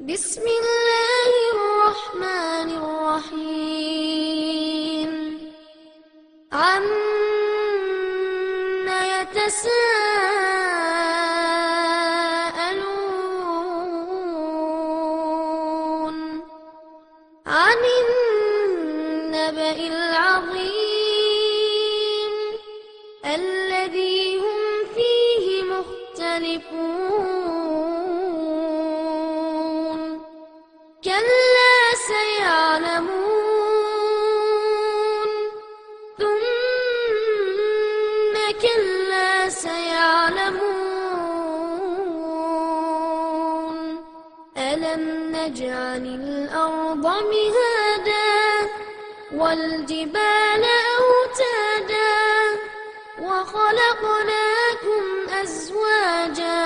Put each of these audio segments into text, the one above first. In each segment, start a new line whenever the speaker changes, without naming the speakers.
بسم الله الرحمن الرحيم عما يتساءلون عن النبأ العظيم الذي هم فيه مختلفون كلا سيعلمون ثم كلا سيعلمون ألم نجعل الأرض مهادا والجبال أوتادا وخلقناكم أزواجا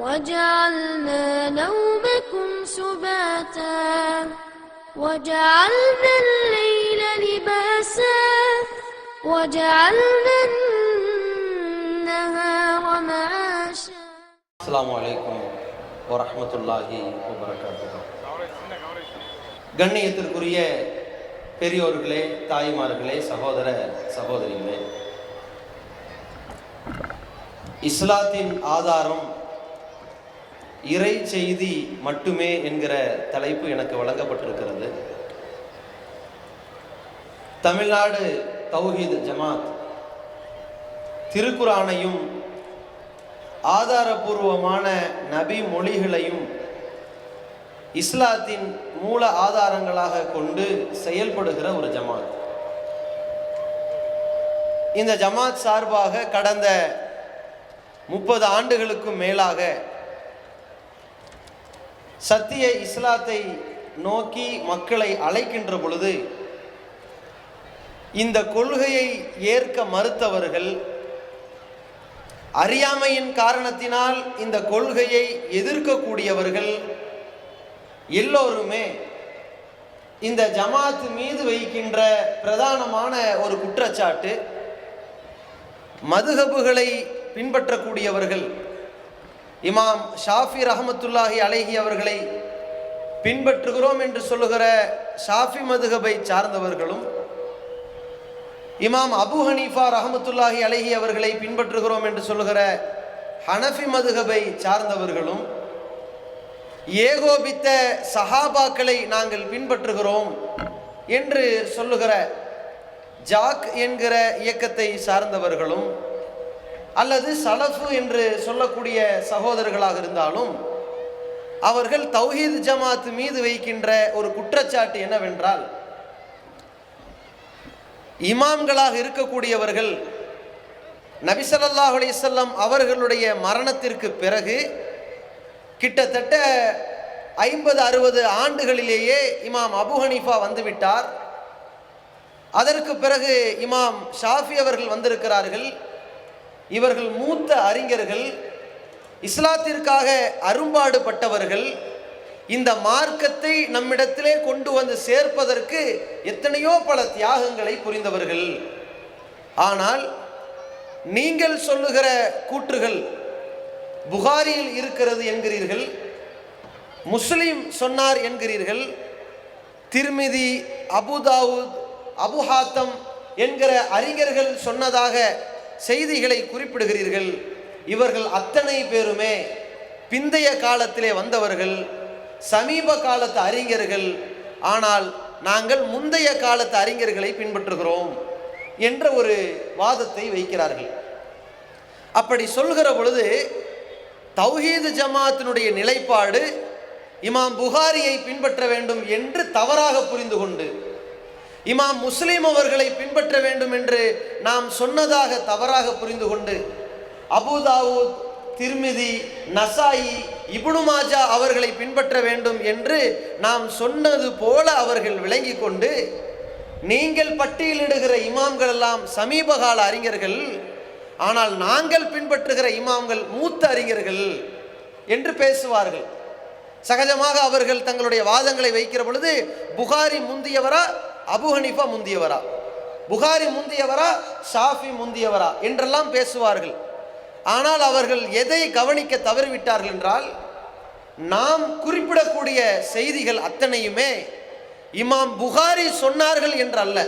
وجعلنا نومكم سباتا وجعلنا الليل لباسا وجعلنا النهار معاشا.
அஸ்ஸலாமு அலைக்கும் வரஹ்மத்துல்லாஹி வபரகாத்துஹு. கண்ணியத்திற்குரிய பெரியோர்களே, தாய்மார்களே, சகோதர சகோதரிகளே, இஸ்லாத்தின் ஆதாரம் இறை செய்தி மட்டுமே என்கிற தலைப்பு எனக்கு வழங்கப்பட்டிருக்கிறது. தமிழ்நாடு தௌஹீத் ஜமாத் திருக்குரானையும் ஆதாரபூர்வமான நபி மொழிகளையும் இஸ்லாத்தின் மூல ஆதாரங்களாக கொண்டு செயல்படுகிற ஒரு ஜமாத். இந்த ஜமாத் சார்பாக கடந்த 30 ஆண்டுகளுக்கும் மேலாக சத்திய இஸ்லாத்தை நோக்கி மக்களை அழைக்கின்ற பொழுது இந்த கொள்கையை ஏற்க மறுத்தவர்கள், அறியாமையின் காரணத்தினால் இந்த கொள்கையை எதிர்க்கக்கூடியவர்கள் எல்லோருமே இந்த ஜமாத் மீது வைக்கின்ற பிரதானமான ஒரு குற்றச்சாட்டு, மதுஹபுகளை பின்பற்றக்கூடியவர்கள் இமாம் ஷாஃபி ரஹமத்துல்லாஹி அலைஹி அவர்களை பின்பற்றுகிறோம் என்று சொல்லுகிற ஷாஃபி மதுஹபை சார்ந்தவர்களும், இமாம் அபு ஹனீஃபா ரஹமத்துல்லாஹி அலைஹி அவர்களை பின்பற்றுகிறோம் என்று சொல்லுகிற ஹனஃபி மதுஹபை சார்ந்தவர்களும், ஏகோபித்த சஹாபாக்களை நாங்கள் பின்பற்றுகிறோம் என்று சொல்லுகிற ஜாக் என்கிற இயக்கத்தை சார்ந்தவர்களும், அல்லது சலஃபு என்று சொல்லக்கூடிய சகோதரர்களாக இருந்தாலும் அவர்கள் தௌஹீத் ஜமாத் மீது வைக்கின்ற ஒரு குற்றச்சாட்டு என்னவென்றால், இமாம்களாக இருக்கக்கூடியவர்கள் நபி ஸல்லல்லாஹு அலைஹி வஸல்லம் அவர்களுடைய மரணத்திற்கு பிறகு கிட்டத்தட்ட 50-60 ஆண்டுகளிலேயே இமாம் அபு ஹனீஃபா வந்துவிட்டார். அதற்கு பிறகு இமாம் ஷாஃபி அவர்கள் வந்திருக்கிறார்கள். இவர்கள் மூத்த அறிஞர்கள், இஸ்லாத்திற்காக அரும்பாடுபட்டவர்கள். இந்த மார்க்கத்தை நம்மிடத்திலே கொண்டு வந்து சேர்ப்பதற்கு எத்தனையோ பல தியாகங்களை புரிந்தவர்கள். ஆனால் நீங்கள் சொல்லுகிற கூற்றுகள் புகாரியில் இருக்கிறது என்கிறீர்கள், முஸ்லிம் சொன்னார் என்கிறீர்கள், திர்மிதி, அபுதாவுத், அபு ஹாத்தம் என்கிற அறிஞர்கள் சொன்னதாக செய்திகளை குறிப்பிடுகிறீர்கள். இவர்கள் அத்தனை பேருமே பிந்தைய காலத்திலே வந்தவர்கள், சமீப காலத்து அறிஞர்கள். ஆனால் நாங்கள் முந்தைய காலத்து அறிஞர்களை பின்பற்றுகிறோம் என்ற ஒரு வாதத்தை வைக்கிறார்கள். அப்படி சொல்கிற பொழுது தௌஹீத் ஜமாத்தினுடைய நிலைப்பாடு இமாம் புகாரியை பின்பற்ற வேண்டும் என்று தவறாக புரிந்து கொண்டு, இமாம் முஸ்லிம் அவர்களை பின்பற்ற வேண்டும் என்று நாம் சொன்னதாக தவறாக புரிந்து கொண்டு, அபுதாவூத், திர்மிதி, நசாயி, இப்னு மாஜா அவர்களை பின்பற்ற வேண்டும் என்று நாம் சொன்னது போல அவர்கள் விளங்கி கொண்டு, நீங்கள் பட்டியலிடுகிற இமாம்கள் எல்லாம் சமீபகால அறிஞர்கள், ஆனால் நாங்கள் பின்பற்றுகிற இமாம்கள் மூத்த அறிஞர்கள் என்று பேசுவார்கள். சகஜமாக அவர்கள் தங்களுடைய வாதங்களை வைக்கிற பொழுது புகாரி முந்தியவரா, அபு ஹனீஃபா முந்தியவரா, புகாரி முந்தியவரா, ஷாஃபி முந்தியவரா என்றெல்லாம் பேசுவார்கள். ஆனால் அவர்கள் எதை கவனிக்க தவறிவிட்டார்கள் என்றால், நாம் குறிப்பிடக்கூடிய செய்திகள் அத்தனையுமே இமாம் புகாரி சொன்னார்கள் என்றல்ல,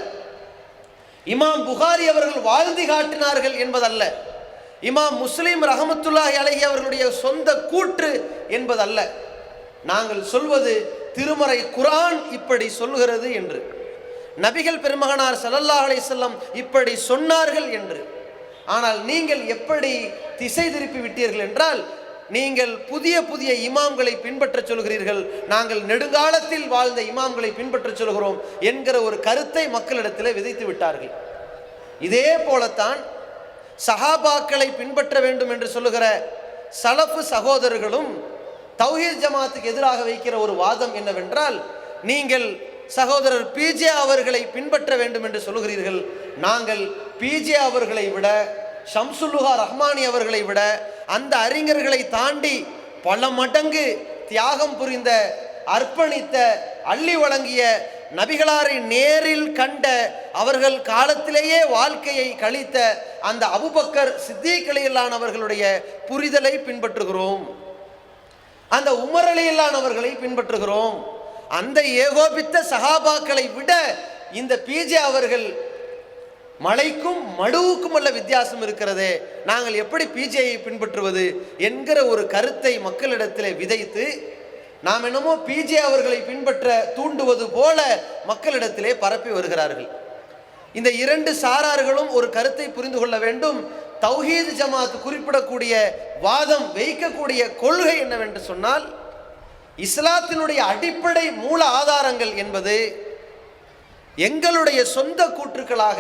இமாம் புகாரி அவர்கள் வாழ்ந்து காட்டினார்கள் என்பதல்ல, இமாம் முஸ்லிம் ரஹமத்துல்லாஹி அலைஹி அவர்களுடைய சொந்த கூற்று என்பதல்ல. நாங்கள் சொல்வது திருமறை குர்ஆன் இப்படி சொல்கிறது என்று, நபிகள் பெருமகனார் ஸல்லல்லாஹு அலைஹி வஸல்லம் இப்படி சொன்னார்கள் என்று. ஆனால் நீங்கள் எப்படி திசை திருப்பி விட்டீர்கள் என்றால், நீங்கள் புதிய புதிய இமாம்களை பின்பற்ற சொல்கிறீர்கள், நாங்கள் நெடுங்காலத்தில் வாழ்ந்த இமாம்களை பின்பற்ற சொல்கிறோம் என்கிற ஒரு கருத்தை மக்களிடத்தில் விதைத்து விட்டார்கள். இதே போலத்தான் சஹாபாக்களை பின்பற்ற வேண்டும் என்று சொல்லுகிற சலஃபு சகோதரர்களும் தௌஹீத் ஜமாத்துக்கு எதிராக வைக்கிற ஒரு வாதம் என்னவென்றால், நீங்கள் சகோதரர் பிஜே அவர்களை பின்பற்ற வேண்டும் என்று சொல்லுகிறீர்கள், நாங்கள் பிஜே அவர்களை விட, ஷம்சுல்லுஹா ரஹ்மானி அவர்களை விட, அந்த அறிஞர்களை தாண்டி பல மடங்கு தியாகம் புரிந்த, அர்ப்பணித்த, அள்ளி வழங்கிய, நபிகளாரை நேரில் கண்ட, அவர்கள் காலத்திலேயே வாழ்க்கையை கழித்த அந்த அபூபக்கர் சித்தீக் ரலியல்லாஹு அவர்களுடைய புரிதலை பின்பற்றுகிறோம், அந்த உமர் ரலியல்லாஹு அவர்களை பின்பற்றுகிறோம். அந்த ஏகோபித்த சஹாபாக்களை விட இந்த பிஜே அவர்கள் மலைக்கும் மடுவுக்கும் உள்ள வித்தியாசம் இருக்கிறதே, நாங்கள் எப்படி பிஜேயை பின்பற்றுவது என்கிற ஒரு கருத்தை மக்களிடத்தில் விதைத்து, நாம் என்னமோ பிஜே அவர்களை பின்பற்ற தூண்டுவது போல மக்களிடத்திலே பரப்பி வருகிறார்கள். இந்த இரண்டு சாரார்களும் ஒரு கருத்தை புரிந்து கொள்ள வேண்டும். தௌஹீத் ஜமாத் குறிப்பிடக்கூடிய வாதம், வைக்கக்கூடிய கொள்கை என்னவென்று சொன்னால், இஸ்லாத்தினுடைய அடிப்படை மூல ஆதாரங்கள் என்பது எங்களுடைய சொந்த கூற்றுக்களாக,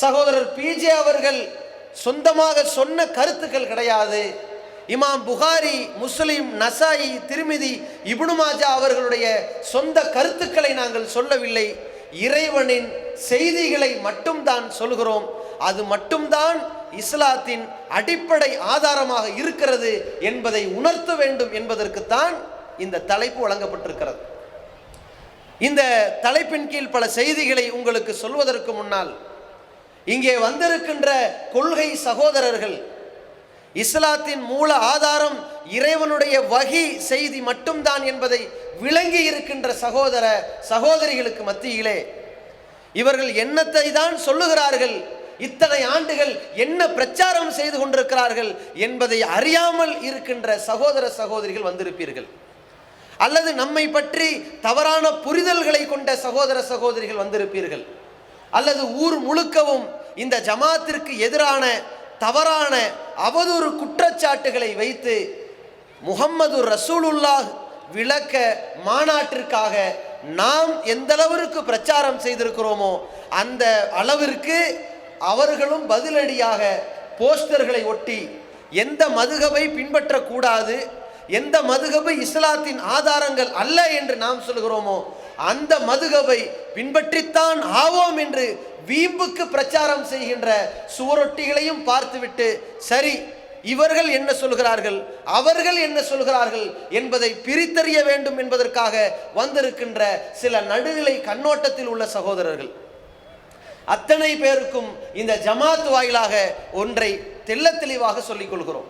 சகோதரர் பிஜே அவர்கள் சொந்தமாக சொன்ன கருத்துக்கள் கிடையாது. இமாம் புகாரி, முஸ்லிம், நசாயி, திருமிதி, இப்னு மாஜா அவர்களுடைய சொந்த கருத்துக்களை நாங்கள் சொல்லவில்லை. இறைவனின் செய்திகளை மட்டும்தான் சொல்கிறோம். அது மட்டும்தான் இஸ்லாத்தின் அடிப்படை ஆதாரமாக இருக்கிறது என்பதை உணர்த்த வேண்டும் என்பதற்குத்தான் இந்த தலைப்பு வழங்கப்பட்டிருக்கிறது. இந்த தலைப்பின் கீழ் பல செய்திகளை உங்களுக்கு சொல்வதற்கு முன்னால், இங்கே வந்திருக்கின்ற கொள்கை சகோதரர்கள் இஸ்லாத்தின் மூல ஆதாரம் இறைவனுடைய வஹி செய்தி மட்டும்தான் என்பதை விளங்கி இருக்கின்ற சகோதர சகோதரிகளுக்கு மத்தியிலே இவர்கள் என்னத்தை தான் சொல்லுகிறார்கள், இத்தனை ஆண்டுகள் என்ன பிரச்சாரம் செய்து கொண்டிருக்கிறார்கள் என்பதை அறியாமல் இருக்கின்ற சகோதர சகோதரிகள் வந்திருப்பீர்கள். அல்லது நம்மை பற்றி தவறான புரிதல்களை கொண்ட சகோதர சகோதரிகள் வந்திருப்பீர்கள். அல்லது ஊர் முழுக்கவும் இந்த ஜமாத்திற்கு எதிரான தவறான அவதூறு குற்றச்சாட்டுகளை வைத்து முஹம்மது ரசூலுல்லாஹ் விளக்க மாநாட்டிற்காக நாம் எந்த அளவிற்கு பிரச்சாரம் செய்திருக்கிறோமோ அந்த அளவிற்கு அவர்களும் பதிலடியாக போஸ்டர்களை ஒட்டி, எந்த மதுஹபை பின்பற்றக்கூடாது, எந்த மதுஹபை இஸ்லாத்தின் ஆதாரங்கள் அல்ல என்று நாம் சொல்கிறோமோ அந்த மதுஹபை பின்பற்றித்தான் ஆவோம் என்று வீம்புக்கு பிரச்சாரம் செய்கின்ற சுவரொட்டிகளையும் பார்த்துவிட்டு, சரி இவர்கள் என்ன சொல்கிறார்கள், அவர்கள் என்ன சொல்கிறார்கள் என்பதை பிரித்தறிய வேண்டும் என்பதற்காக வந்திருக்கின்ற சில நடுநிலை கண்ணோட்டத்தில் உள்ள சகோதரர்கள் அத்தனை பேருக்கும் இந்த ஜமாத் வாயிலாக ஒன்றை தெள்ளத் தெளிவாக சொல்லிக் கொள்கிறோம்.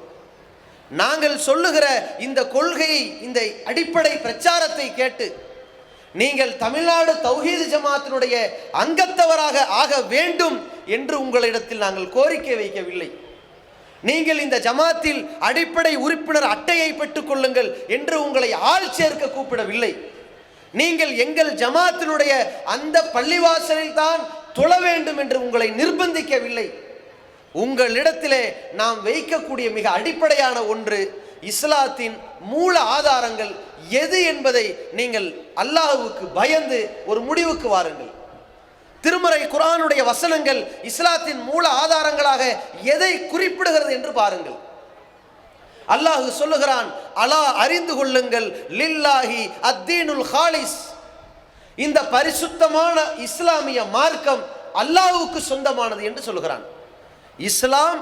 நாங்கள் சொல்லுகிற இந்த கொள்கையை, இந்த அடிப்படை பிரச்சாரத்தை கேட்டு நீங்கள் தமிழ்நாடு தௌஹீத் ஜமாத்தினுடைய அங்கத்தவராக ஆக வேண்டும் என்று உங்களிடத்தில் நாங்கள் கோரிக்கை வைக்கவில்லை. நீங்கள் இந்த ஜமாத்தில் அடிப்படை உறுப்பினர் அட்டையை பெற்றுக் கொள்ளுங்கள் என்று உங்களை ஆள் சேர்க்க கூப்பிடவில்லை. நீங்கள் எங்கள் ஜமாத்தினுடைய அந்த பள்ளிவாசலில் தான் தொழ வேண்டும் என்று உங்களை நிர்பந்திக்கவில்லை. உங்களிடத்திலே நாம் வைக்கக்கூடிய மிக அடிப்படையான ஒன்று, இஸ்லாத்தின் மூல ஆதாரங்கள் எது என்பதை நீங்கள் அல்லாஹ்வுக்கு பயந்து ஒரு முடிவுக்கு வாருங்கள். திருமறை குர்ஆனுடைய வசனங்கள் இஸ்லாத்தின் மூல ஆதாரங்களாக எதை குறிப்பிடுகிறது என்று பாருங்கள். அல்லாஹ் சொல்லுகிறான், அலா அறிந்து கொள்ளுங்கள், லில்லாஹி அத்தீனுல் ஹாலிஸ், இந்த பரிசுத்தமான இஸ்லாமிய மார்க்கம் அல்லாஹ்வுக்கு சொந்தமானது என்று சொல்லுகிறான். இஸ்லாம்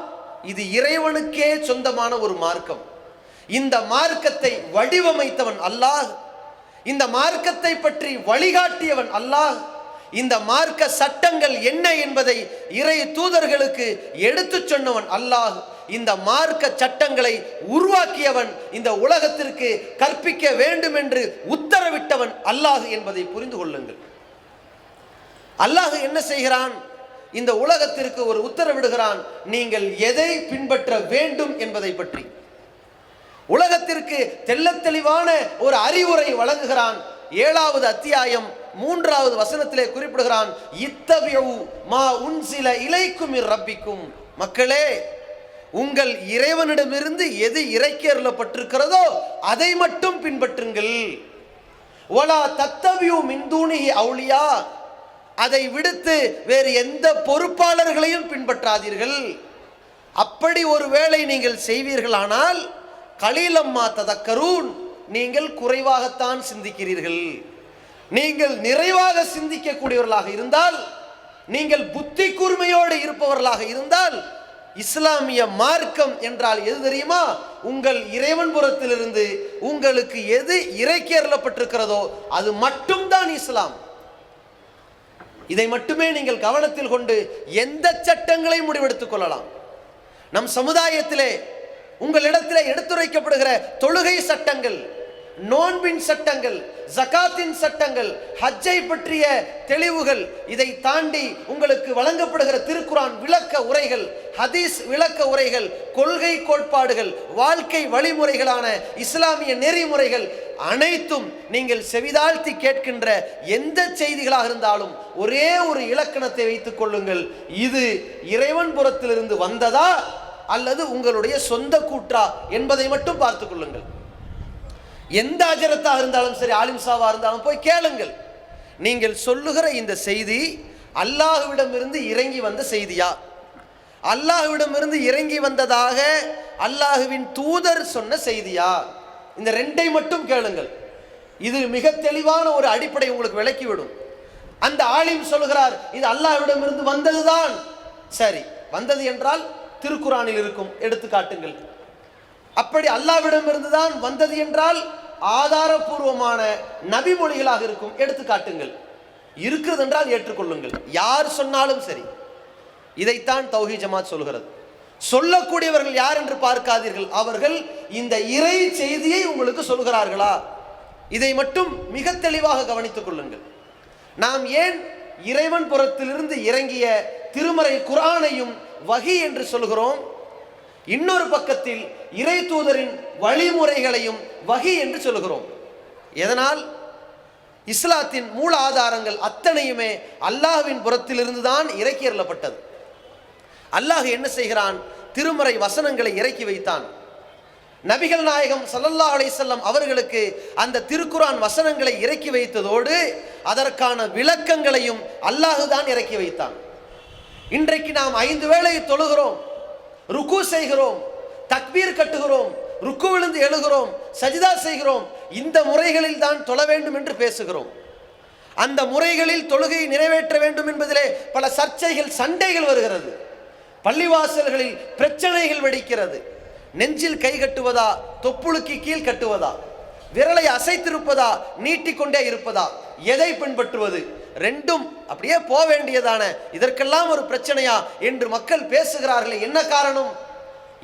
இது இறைவனுக்கே சொந்தமான ஒரு மார்க்கம். இந்த மார்க்கத்தை வடிவமைத்தவன் அல்லாஹ், இந்த மார்க்கத்தை பற்றி வழிகாட்டியவன் அல்லாஹ், இந்த மார்க்க சட்டங்கள் என்ன என்பதை இறை தூதர்களுக்கு எடுத்து சொன்னவன் அல்லாஹ், இந்த மார்க்க சட்டங்களை உருவாக்கியவன், இந்த உலகத்திற்கு கற்பிக்க வேண்டும் என்று உத்தரவிட்டவன் அல்லாஹ் என்பதை புரிந்து கொள்ளுங்கள். அல்லாஹ் என்ன செய்கிறான்? இந்த உலகத்திற்கு ஒரு உத்தரவிடுகிறான், நீங்கள் எதை பின்பற்ற வேண்டும் என்பதை பற்றி. உலகத்திற்கு தெள்ளத் தெளிவான ஒரு அறிவுரை வழங்குகிறான். 7வது அத்தியாயம் 3வது வசனத்திலே குறிப்பிடுகிறான், இத்தபிஉ மா உன்சில இலைக்கும் மிர் ரப்பிக்கும். மக்களே, உங்கள் இறைவனிடமிருந்து எது இறக்கி அருளப்பட்டிருக்கிறதோ அதை மட்டும் பின்பற்றுங்கள். வலா தத்தபிஉ மின் தூனிஹி அவுலியா, அதை விடுத்து வேறு எந்த பொறுப்பாளர்களையும் பின்பற்றாதீர்கள். அப்படி ஒருவேளை நீங்கள் செய்வீர்களானால் கலீலம்மா ததக்கரூன், நீங்கள் குறைவாகத்தான் சிந்திக்கிறீர்கள். நீங்கள் நிறைவாக சிந்திக்கக்கூடியவர்களாக இருந்தால், நீங்கள் புத்தி கூர்மையோடு இருப்பவர்களாக இருந்தால், இஸ்லாமிய மார்க்கம் என்றால் எது தெரியுமா? உங்கள் இறைவன் புறத்திலிருந்து உங்களுக்கு எது இறக்கி அருளப்பட்டிருக்கிறதோ அது மட்டும்தான் இஸ்லாம். இதை மட்டுமே நீங்கள் கவனத்தில் கொண்டு எந்த சட்டங்களை முடிவெடுத்துக் கொள்ளலாம். நம் சமுதாயத்திலே உங்களிடத்திலே எடுத்துரைக்கப்படுகிற தொழுகை சட்டங்கள், நோன்பின் சட்டங்கள், ஜகாத்தின் சட்டங்கள், ஹஜ்ஜை பற்றிய தெளிவுகள், இதை தாண்டி உங்களுக்கு வழங்கப்படுகிற திருக்குரான் விளக்க உரைகள், ஹதீஸ் விளக்க உரைகள், கொள்கை கோட்பாடுகள், வாழ்க்கை வழிமுறைகளான இஸ்லாமிய நெறிமுறைகள் அனைத்தும் நீங்கள் செவிதாழ்த்தி கேட்கின்ற எந்த செய்திகளாக இருந்தாலும் ஒரே ஒரு இலக்கணத்தை வைத்துக் கொள்ளுங்கள், இது இறைவன் புறத்திலிருந்து வந்ததா அல்லது உங்களுடைய சொந்த கூற்றா என்பதை மட்டும் பார்த்துக் கொள்ளுங்கள். எந்த அஜரத்தாக இருந்தாலும் சரி, ஆலிம்சாவா இருந்தாலும் போய் கேளுங்கள், நீங்கள் சொல்லுகிற இந்த செய்தி அல்லாஹ்விடமிருந்து இறங்கி வந்த செய்தியா, அல்லாஹ்விடமிருந்து இறங்கி வந்ததாக அல்லாஹுவின் தூதர் சொன்ன செய்தியா? இந்த ரெண்டை மட்டும் கேளுங்கள். இது மிக தெளிவான ஒரு அடிப்படை உங்களுக்கு விளக்கிவிடும். அந்த ஆலிம் சொல்கிறார், இது அல்லாஹ்விடமிருந்து வந்ததுதான். சரி, வந்தது என்றால் திருக்குரானில் இருக்கும், எடுத்து காட்டுங்கள். அப்படி அல்லாஹ்விடமிருந்து தான் வந்தது என்றால் ஆதாரபூர்வமான நபி மொழிகளாக இருக்கும், எடுத்து காட்டுங்கள். இருக்கிறது என்றால் ஏற்றுக்கொள்ளுங்கள், யார் சொன்னாலும் சரி. இதைத்தான் தௌஹீத் ஜமாத் சொல்கிறது. சொல்லக்கூடியவர்கள் யார் என்று பார்க்காதீர்கள், அவர்கள் இந்த இறை செய்தியை உங்களுக்கு சொல்கிறார்களா, இதை மட்டும் மிக தெளிவாக கவனித்துக் கொள்ளுங்கள். நாம் ஏன் இறைவன் புறத்திலிருந்து இறங்கிய திருமறை குர்ஆனையும் வஹி என்று சொல்கிறோம், இன்னொரு பக்கத்தில் இறை தூதரின் வழிமுறைகளையும் வஹி என்று சொல்கிறோம்? எதனால்? இஸ்லாத்தின் மூல ஆதாரங்கள் அத்தனையுமே அல்லாஹ்வின் புறத்திலிருந்து தான் இறக்கி அருளப்பட்டது. அல்லாஹ் என்ன செய்கிறான்? திருமறை வசனங்களை இறக்கி வைத்தான். நபிகள் நாயகம் ஸல்லல்லாஹு அலைஹி வஸல்லம் அவர்களுக்கு அந்த திருக்குர்ஆன் வசனங்களை இறக்கி வைத்ததோடு அதற்கான விளக்கங்களையும் அல்லாஹ் தான் இறக்கி வைத்தான். இன்றைக்கு நாம் 5 வேளை தொழுகிறோம், ருக்கு செய்கிறோம், தக்பீர் கட்டுகிறோம், ருக்கு விழுந்து எழுகிறோம், சஜிதா செய்கிறோம். இந்த முறைகளில் தான் தொழ வேண்டும் என்று பேசுகிறோம். அந்த முறைகளில் தொழுகையை நிறைவேற்ற வேண்டும் என்பதிலே பல சர்ச்சைகள், சண்டைகள் வருகிறது. பள்ளிவாசல்களில் பிரச்சனைகள் வெடிக்கிறது. நெஞ்சில் கை கட்டுவதா, தொப்புளுக்கு கீழ் கட்டுவதா, விரலை அசைத்திருப்பதா, நீட்டிக்கொண்டே இருப்பதா, எதை பின்பற்றுவது? ரெண்டும் அப்படியே போக வேண்டியதான, இதற்கெல்லாம் ஒரு பிரச்சனையா என்று மக்கள் பேசுகிறார்களே, என்ன காரணம்?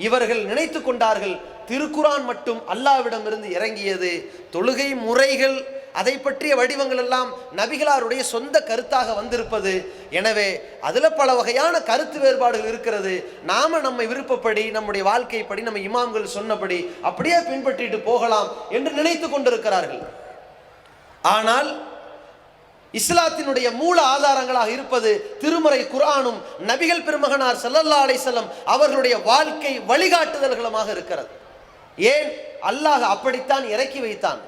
இவர்கள் நினைத்து கொண்டார்கள் திருக்குர்ஆன் மட்டும் அல்லாஹ்விடம் இருந்து இறங்கியது, தொழுகை முறைகள், அதை பற்றிய வடிவங்கள் எல்லாம் நபிகளாருடைய சொந்த கருத்தாக வந்திருப்பது. எனவே அதில் பல வகையான கருத்து வேறுபாடுகள் இருக்கிறது. நாம நம்மை விருப்பப்படி, நம்முடைய வாழ்க்கைப்படி, நம்ம இமாம்கள் சொன்னபடி அப்படியே பின்பற்றிட்டு போகலாம் என்று நினைத்து கொண்டிருக்கிறார்கள். ஆனால் இஸ்லாத்தினுடைய மூல ஆதாரங்களாக இருப்பது திருமறை குர்ஆனும் நபிகள் பெருமகனார் ஸல்லல்லாஹு அலைஹி வஸல்லம் அவர்களுடைய வாழ்க்கை வழிகாட்டுதல்களுமாக இருக்கிறது. ஏன்? அல்லாஹ் அப்படித்தான் இறக்கி வைத்தான்.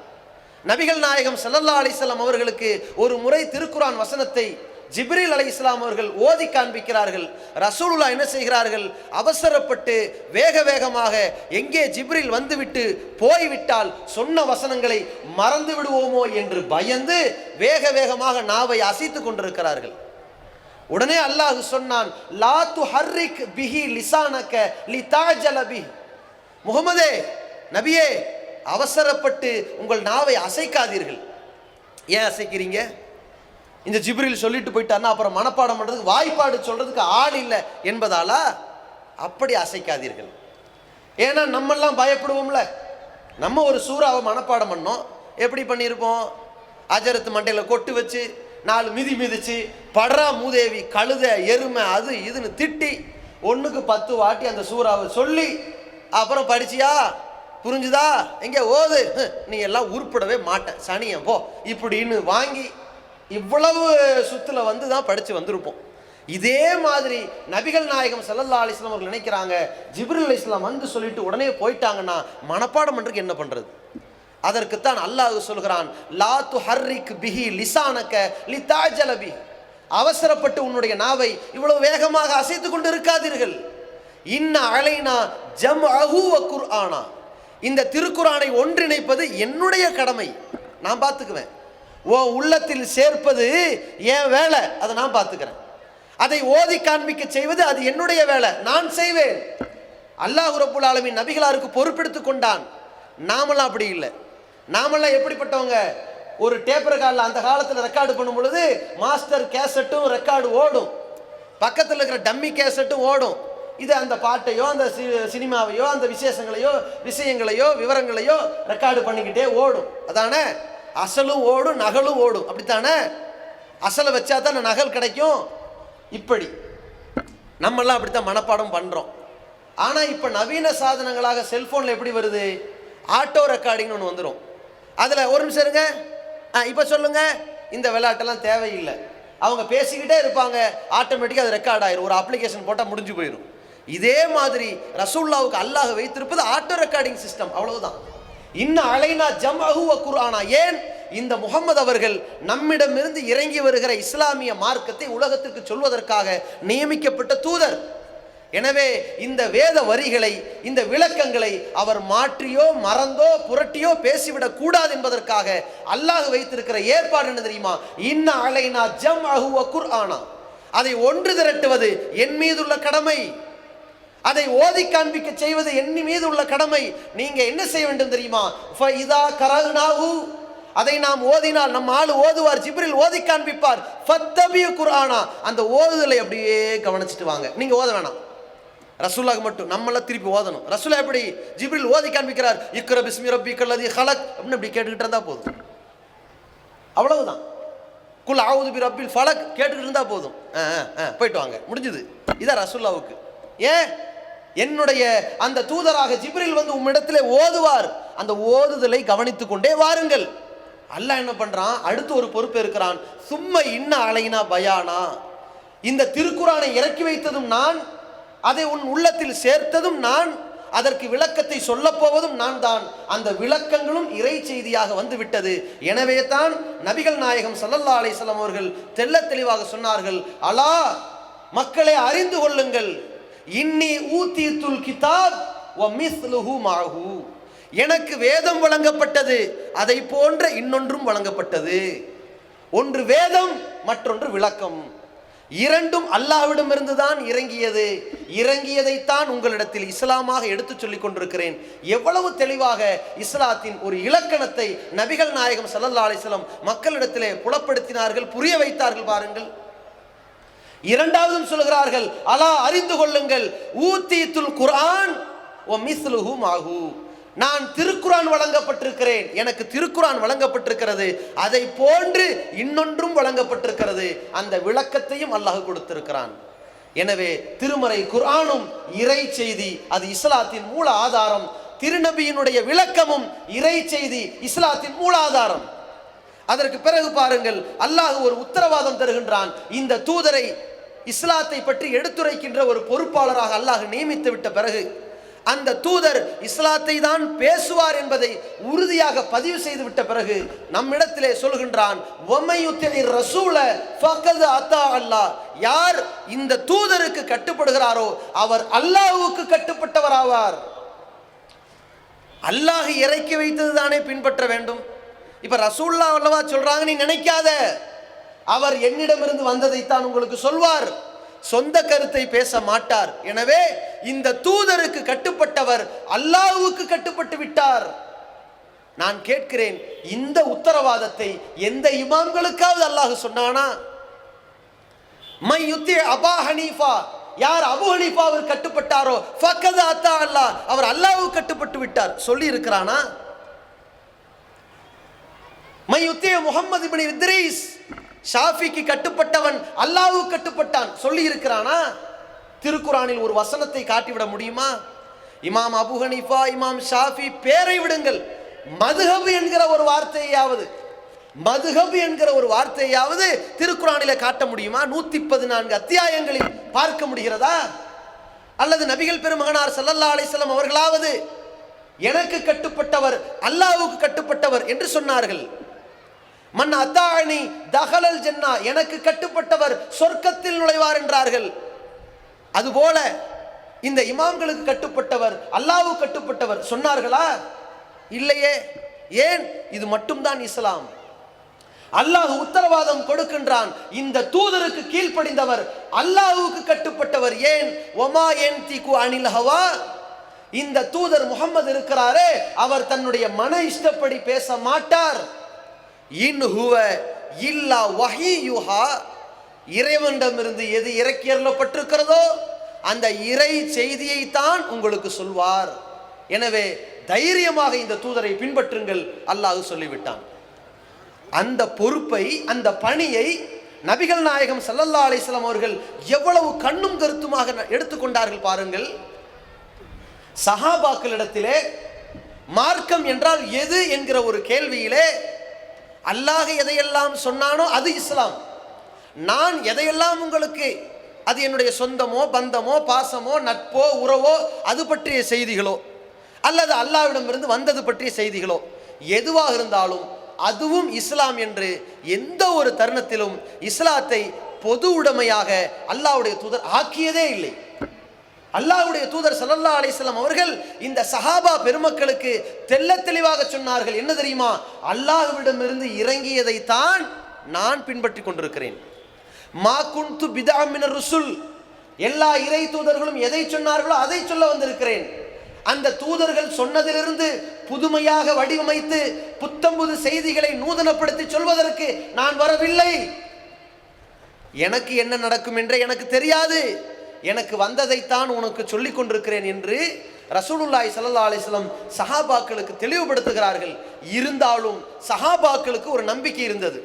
நபிகள் நாயகம் ஸல்லல்லாஹு அலைஹி வஸல்லம் அவர்களுக்கு ஒரு முறை திருக்குர்ஆன் வசனத்தை ஜிப்ரீல் அலைஹிஸ்ஸலாம் அவர்கள் ஓதி காண்பிக்கிறார்கள். ரசூலுல்லாஹ் என்ன செய்கிறார்கள்? அவசரப்பட்டு வேக வேகமாக எங்கே ஜிப்ரீல் வந்துவிட்டு போய்விட்டால் சொன்ன வசனங்களை மறந்து விடுவோமோ என்று பயந்து வேக வேகமாக நாவை அசைத்துக் கொண்டிருக்கிறார்கள். உடனே அல்லாஹ் சொன்னான், லா துஹர்ரிக் பிஹி லிசானக லிதாஜல பிஹி. முஹம்மதே, நபியே, அவசரப்பட்டு உங்கள் நாவை அசைக்காதீர்கள். ஏன் அசைக்கிறீங்க? இந்த ஜிப்ரீல் சொல்லிட்டு போயிட்டார்னா அப்புறம் மனப்பாடம் பண்ணுறதுக்கு, வாய்ப்பாடு சொல்கிறதுக்கு ஆள் இல்லை என்பதாலா? அப்படி அசைக்காதீர்கள். ஏன்னா நம்மெல்லாம் பயப்படுவோம்ல. நம்ம ஒரு சூறாவை மனப்பாடம் பண்ணோம், எப்படி பண்ணியிருப்போம்? அஜரத்து மண்டையில் கொட்டு வச்சு 4 மிதி மிதிச்சு படுறா மூதேவி கழுத எருமை அது இதுன்னு திட்டி 1க்கு 10 வாட்டி அந்த சூறாவை சொல்லி அப்புறம் படிச்சியா புரிஞ்சுதா எங்கே ஓது, நீ எல்லாம் உருப்படவே மாட்டேன் சனியம் போ இப்படின்னு வாங்கி இவ்வளவு சுத்துல வந்து தான் படித்து வந்திருப்போம். இதே மாதிரி நபிகள் நாயகம் ஸல்லல்லாஹு அலைஹி வஸல்லம் அவர்கள் நினைக்கிறாங்க, ஜிப்ரீல் அலைஹிஸ்ஸலாம் வந்து சொல்லிட்டு உடனே போயிட்டாங்கன்னா மனப்பாடம் பண்ணுறதுக்கு என்ன பண்ணுறது? அதற்குத்தான் அல்லாஹ் சொல்கிறான், லா துஹர்ரிக் பிஹி லிசானக லிதாஜல பிஹி, அவசரப்பட்டு உன்னுடைய நாவை இவ்வளவு வேகமாக அசைத்து கொண்டு இருக்காதீர்கள். இன்ன அலைனா ஜம்அஹு வ குர்ஆனா, இந்த திருக்குர்ஆனை ஒன்றிணைப்பது என்னுடைய கடமை, நான் பார்த்துக்குவேன். ஓ உள்ளத்தில் சேர்ப்பது என் வேலை, அதை நான் பார்த்துக்கிறேன். அதை ஓதி காண்பிக்க செய்வது அது என்னுடைய வேலை, நான் செய்வேன். அல்லாஹ் ரப்புல் ஆலமீன் நபிகளாருக்கு பொறுப்பெடுத்துக் கொண்டான். நாமெல்லாம் அப்படி இல்லை. நாமெல்லாம் எப்படிப்பட்டவங்க? ஒரு டேப் ரெக்கார்டில் அந்த காலத்தில் ரெக்கார்டு பண்ணும் பொழுது மாஸ்டர் கேசட்டும் ரெக்கார்டு ஓடும், பக்கத்தில் இருக்கிற டம்மி கேசட்டும் ஓடும். இது அந்த பாட்டையோ அந்த சினிமாவையோ அந்த விஷயங்களையோ விவரங்களையோ ரெக்கார்டு பண்ணிக்கிட்டே ஓடும். அதானே? அசலும் ஓடும் நகலும் ஓடும், அப்படித்தானே? அசலை வச்சா தான் நகல் கிடைக்கும். இப்படி நம்மெல்லாம் அப்படித்தான் மனப்பாடம் பண்ணுறோம். ஆனால் இப்போ நவீன சாதனங்களாக செல்ஃபோனில் எப்படி வருது? ஆட்டோ ரெக்கார்டிங்னு ஒன்று வந்துடும். அதில் ஒரு நிமிஷம் இருங்க, இப்போ சொல்லுங்க, இந்த விளையாட்டெல்லாம் தேவையில்லை. அவங்க பேசிக்கிட்டே இருப்பாங்க, ஆட்டோமேட்டிக்காக அது ரெக்கார்ட் ஆயிரும். ஒரு அப்ளிகேஷன் போட்டால் முடிஞ்சு போயிடும். இதே மாதிரி ரசூலுல்லாஹ்வுக்கு அல்லாஹ் வைத்திருப்பது ஆட்டோ ரெக்கார்டிங் சிஸ்டம், அவ்வளவுதான். இன்ன அலைனா ஜம்அஹு வ குர்ஆனா, ஏன்? இந்த முஹம்மது அவர்கள் நம்மிடமிருந்து இறங்கி வருகிற இஸ்லாமிய மார்க்கத்தை உலகத்திற்கு சொல்வதற்காக நியமிக்கப்பட்ட தூதர். எனவே இந்த வேத வரிகளை இந்த விளக்கங்களை அவர் மாற்றியோ மறந்தோ புரட்டியோ பேசிவிடக் கூடாது என்பதற்காக அல்லாஹ் வைத்திருக்கிற ஏற்பாடு என்ன தெரியுமா? இன்ன அலைனா ஜம்அஹு வ குர்ஆனா, அதை ஒன்று திரட்டுவது என் மீதுள்ள கடமை, அதை ஓதி காண்பிக்க செய்வது என் மீது உள்ள கடமை. நீங்க என்ன செய்ய வேண்டும் தெரியுமா? ஃபஇதா கரஹ்னாஹு, அதை நாம் ஓதினால் நம்ம ஆளு ஓதுவார், ஜிப்ரீல் ஓதி காண்பிப்பார். ஃபத்தபியு குர்ஆனா, அந்த ஓதுதலை அப்படியே கவனிச்சுட்டு வாங்க. நீங்க ஓத வேணாம், ரசூலுல்லாஹ் மட்டும். நம்மளாம் திருப்பி ஓதணும். ரசூலுல்லாஹ் எப்படி? ஜிப்ரீல் ஓதி காண்பிக்கிறார், இக்ரா பிஸ்மி ரப்பிக்கல் லதீ ஹலக் அப்படின்னு இப்படி கேட்டுக்கிட்டு இருந்தா போதும், அவ்வளவுதான். குல் அஊது பி ரப்பில் ஃபலக் கேட்டுக்கிட்டு இருந்தா போதும், போயிட்டு வாங்க, முடிஞ்சுது. இதான் ரசூலுல்லாஹ்வுக்கு. ஏன்? என்னுடைய அந்த தூதராக ஜிப்ரீல் வந்து உம்மிடத்திலே ஓதுவார், அந்த ஓதுதலை கவனித்துக் கொண்டே வாருங்கள். அல்லாஹ் என்ன பண்றான்? அடுத்து ஒரு பொறுப்பு இருக்கிறான். சும்ம இன்ன அலைனா பயானா, இந்த திருக்குர்ஆனை இறக்கி வைத்ததும் நான், அதை உன் உள்ளத்தில் சேர்த்ததும் நான், அதற்கு விளக்கத்தை சொல்ல போவதும் நான் தான். அந்த விளக்கங்களும் இறை செய்தியாக வந்து விட்டது. எனவே தான் நபிகள் நாயகம் ஸல்லல்லாஹு அலைஹி வஸல்லம் அவர்கள் தெள்ள தெளிவாக சொன்னார்கள், அலா மக்களே அறிந்து கொள்ளுங்கள், இன்னி ஊதீதுல் கிதாப் வ மிஸ்லுஹு மஅஹு, எனக்கு வேதம் வழங்கப்பட்டது, அதை போன்ற இன்னொன்றும் வழங்கப்பட்டது. ஒன்று வேதம், மற்றொன்று விளக்கம். இரண்டும் அல்லாஹ்விடமிருந்து தான் இறங்கியது. இறங்கியதைத்தான் உங்களிடத்தில் இஸ்லாமாக எடுத்து சொல்லிக் கொண்டிருக்கிறேன். எவ்வளவு தெளிவாக இஸ்லாத்தின் ஒரு இலக்கணத்தை நபிகள் நாயகம் ஸல்லல்லாஹு அலைஹி வஸல்லம் மக்களிடத்திலே புலப்படுத்தினார்கள், புரிய வைத்தார்கள் பாருங்கள். இரண்டாவதும் சொல்கிறார்கள், அலா அறிந்து கொள்ளுங்கள், ஊதீதுல் குர்ஆன் வ மிஸ்லுஹு மஅஹு, நான் திருக்குர்ஆன் வழங்கப்பட்டிருக்கிறேன், எனக்கு திருக்குர்ஆன் வழங்கப்பட்டிருக்கிறது, அதை போன்று இன்னொன்றும் வழங்கப்பட்டிருக்கிறது. அந்த விளக்கத்தையும் அல்லாஹ் கொடுத்திருக்கிறான். எனவே திருமறை குர்ஆனும் இறை செய்தி, அது இஸ்லாத்தின் மூல ஆதாரம். திருநபியினுடைய விளக்கமும் இறை செய்தி, இஸ்லாத்தின் மூல ஆதாரம். அதற்கு பிறகு பாருங்கள், அல்லாஹ் ஒரு உத்தரவாதம் தருகின்றான். இந்த தூதரை இஸ்லாத்தை பற்றி எடுத்துரைக்கின்ற ஒரு பொறுப்பாளராக அல்லாஹ் நியமித்து விட்ட பிறகு அந்த தூதர் இஸ்லாத்தை தான் பேசுவார் என்பதை உறுதியாக பதிவு செய்து விட்ட பிறகு நம்மிடத்திலே சொல்கின்றான், வமையுத்திர் ரசூல ஃபகத் அத்தா அல்லாஹ், யார் இந்த தூதருக்கு கட்டுப்படுகிறாரோ அவர் அல்லாஹ்வுக்கு கட்டுப்பட்டவர் ஆவார். அல்லாஹ் இறக்கி வைத்தது தானே பின்பற்ற வேண்டும். இப்ப ரசூலுல்லாஹ் அல்லவா சொல்றாங்க, நீ நினைக்காத, அவர் என்னிடமிருந்து வந்ததைத்தான் உங்களுக்கு சொல்வார், சொந்த கருத்தை பேச மாட்டார். எனவே இந்த தூதருக்கு கட்டுப்பட்டவர் அல்லாஹ்வுக்கு கட்டுப்பட்டு விட்டார். நான் கேட்கிறேன், இந்த உத்தரவாதத்தை எந்த இமாம்களுக்காவது அல்லாஹ் சொன்னானா? மை யுத்தி அபா ஹனீஃபா, யார் அபூ ஹனீஃபாவுக்கு கட்டுப்பட்டாரோ ஃபக்கத் அத்தா அல்லாஹ், அவர் அல்லாஹ்வுக்கு கட்டுப்பட்டு விட்டார் சொல்லி இருக்கிறானா? மையுத்திய முஹம்மது இப்னு இத்ரீஸ், ஷாஃபிக்கு கட்டுப்பட்டவன் அல்லாஹ்வுக்கு கட்டுப்பட்டான் சொல்லி இருக்கிறானா? திருக்குரானில் ஒரு வசனத்தை காட்டிவிட முடியுமா? இமாம் அபூ ஹனீஃபா, இமாம் ஷாஃபி பேரை விடுங்கள், மதுஹப் என்கிற ஒரு வார்த்தையாவது, மதுஹப் என்கிற ஒரு வார்த்தையாவது திருக்குரானில காட்ட முடியுமா? 114 அத்தியாயங்களில் பார்க்க முடிகிறதா? அல்லது நபிகள் பெருமகனார் ஸல்லல்லாஹு அலைஹி வஸல்லம் அவர்களாவது எனக்கு கட்டுப்பட்டவர் அல்லாஹ்வுக்கு கட்டுப்பட்டவர் என்று சொன்னார்கள். மன் அத்தானி தஹலல் ஜன்னா, எனக்கு கட்டுப்பட்டவர் சொர்க்கத்தில் நுழைவார் என்றார்கள். அதுபோல இந்த இமாம்களுக்கு கட்டுப்பட்டவர் அல்லாஹ்வுக்கு கட்டுப்பட்டவர் சொன்னார்களா? இல்லையே. ஏன்? இது மட்டும்தான் இஸ்லாம். அல்லாஹ் உத்தரவாதம் கொடுக்கின்றான், இந்த தூதருக்கு கீழ்ப்படிந்தவர் அல்லாஹ்வுக்கு கட்டுப்பட்டவர். ஏன்? ஒமா யன்திகு அனில் ஹவா, இந்த தூதர் முஹம்மது இருக்கிறாரே அவர் தன்னுடைய மன இஷ்டப்படி பேச மாட்டார். இன் ஹுவ இல்லா வஹீயுஹா, இறைவனிடமிருந்து எது இறக்கி அருளப்பட்டிருக்கிறதோ அந்த இறை செய்தியை தான் உங்களுக்கு சொல்வார். எனவே தைரியமாக இந்த தூதரை பின்பற்றுங்கள் அல்லாஹ் சொல்லிவிட்டான். அந்த பொறுப்பை, அந்த பணியை நபிகள் நாயகம் ஸல்லல்லாஹு அலைஹி வஸல்லம் அவர்கள் எவ்வளவு கண்ணும் கருத்துமாக எடுத்துக்கொண்டார்கள் பாருங்கள். சஹாபாக்களிடத்திலே மார்க்கம் என்றால் எது என்கிற ஒரு கேள்வியிலே அல்லாஹ் எதையெல்லாம் சொன்னானோ அது இஸ்லாம், நான் எதையெல்லாம் உங்களுக்கு, அது என்னுடைய சொந்தமோ பந்தமோ பாசமோ நட்போ உறவோ அது பற்றிய செய்திகளோ அல்லது அல்லாஹ்விடமிருந்து வந்தது பற்றிய செய்திகளோ எதுவாக இருந்தாலும் அதுவும் இஸ்லாம் என்று எந்த ஒரு தருணத்திலும் இஸ்லாத்தை பொது உடைமையாக அல்லாஹ்வுடைய தூதர் ஆக்கியதே இல்லை. அல்லாஹ்வுடைய தூதர் ஸல்லல்லாஹு அலைஹி வஸல்லம் அவர்கள் இந்த சஹாபா பெருமக்களுக்கு தெள்ளத் தெளிவாக சொன்னார்கள். என்ன தெரியுமா? அல்லாஹ்விடமிருந்து இறங்கியதை தான் நான் பின்பற்றி கொண்டிருக்கிறேன். மா குன்து பிதா மினர் ருசுல், எல்லா இறை தூதர்களும் எதை சொன்னார்களோ அதை சொல்ல வந்திருக்கிறேன். அந்த தூதர்கள் சொன்னதிலிருந்து புதுமையாக வடிவமைத்து புத்தம்புது செய்திகளை நூதனப்படுத்தி சொல்வதற்கு நான் வரவில்லை. எனக்கு என்ன நடக்கும் என்றே எனக்கு தெரியாது, எனக்கு வந்ததைத்தான் உனக்கு சொல்லிக் கொண்டிருக்கிறேன் என்று ரசூலுல்லாஹி ஸல்லல்லாஹு அலைஹி வஸல்லம் சஹாபாக்களுக்கு தெளிவுபடுத்துகிறார்கள். இருந்தாலும் சஹாபாக்களுக்கு ஒரு நம்பிக்கை இருந்தது.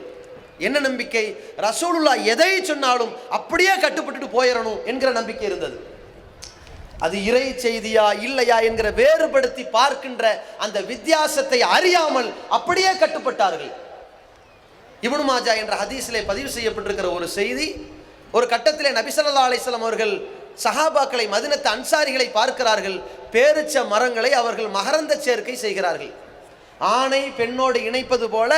என்ன நம்பிக்கை? ரசூலுல்லாஹ் எதை சொன்னாலும் அப்படியே கட்டுப்பட்டுட்டு போயிடணும் என்கிற நம்பிக்கை இருந்தது. அது இறை செய்தியா இல்லையா என்கிற வேறுபடுத்தி பார்க்கின்ற அந்த வித்தியாசத்தை அறியாமல் அப்படியே கட்டுப்பட்டார்கள். இப்னு மாஜா என்ற ஹதீஸிலே பதிவு செய்யப்பட்டிருக்கிற ஒரு செய்தி, ஒரு கட்டத்திலே நபி ஸல்லல்லாஹு அலைஹி வஸல்லம் அவர்கள் சஹாபாக்களை, மதீனத்து அன்சாரிகளை பார்க்கிறார்கள். பேரிச்ச மரங்களை அவர்கள் மகரந்த சேர்க்கை செய்கிறார்கள். ஆணை பெண்ணோடு இணைப்பது போல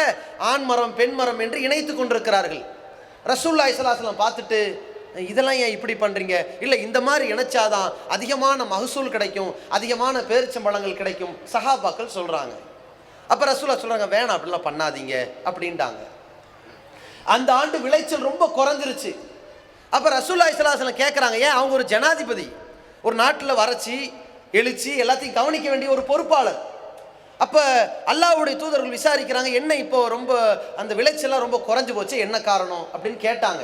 ஆண் மரம் பெண் மரம் என்று இணைத்து கொண்டிருக்கிறார்கள். ரசூலுல்லாஹி ஸல்லல்லாஹு அலைஹி வஸல்லம் பார்த்துட்டு, இதெல்லாம் ஏன் இப்படி பண்ணுறீங்க? இல்லை, இந்த மாதிரி இணைச்சாதான் அதிகமான மகசூல் கிடைக்கும், அதிகமான பேரிச்சம்பழங்கள் கிடைக்கும் சஹாபாக்கள் சொல்கிறாங்க. அப்போ ரசூலுல்லாஹ் சொல்கிறாங்க, வேணாம் அப்படிலாம் பண்ணாதீங்க அப்படின்ட்டாங்க. அந்த ஆண்டு விளைச்சல் ரொம்ப குறைஞ்சிருச்சு. அப்போ ரசூலுல்லாஹி ஸல்லல்லாஹு அலைஹி வஸல்லம் கேட்குறாங்க, ஏன் அவங்க ஒரு ஜனாதிபதி, ஒரு நாட்டில் வறட்சி எழுச்சி எல்லாத்தையும் கவனிக்க வேண்டிய ஒரு பொறுப்பாளர். அப்போ அல்லாஹ்வுடைய தூதர்கள் விசாரிக்கிறாங்க, என்ன இப்போ ரொம்ப அந்த விளைச்சலாம் ரொம்ப குறைஞ்சி போச்சு, என்ன காரணம் அப்படின்னு கேட்டாங்க.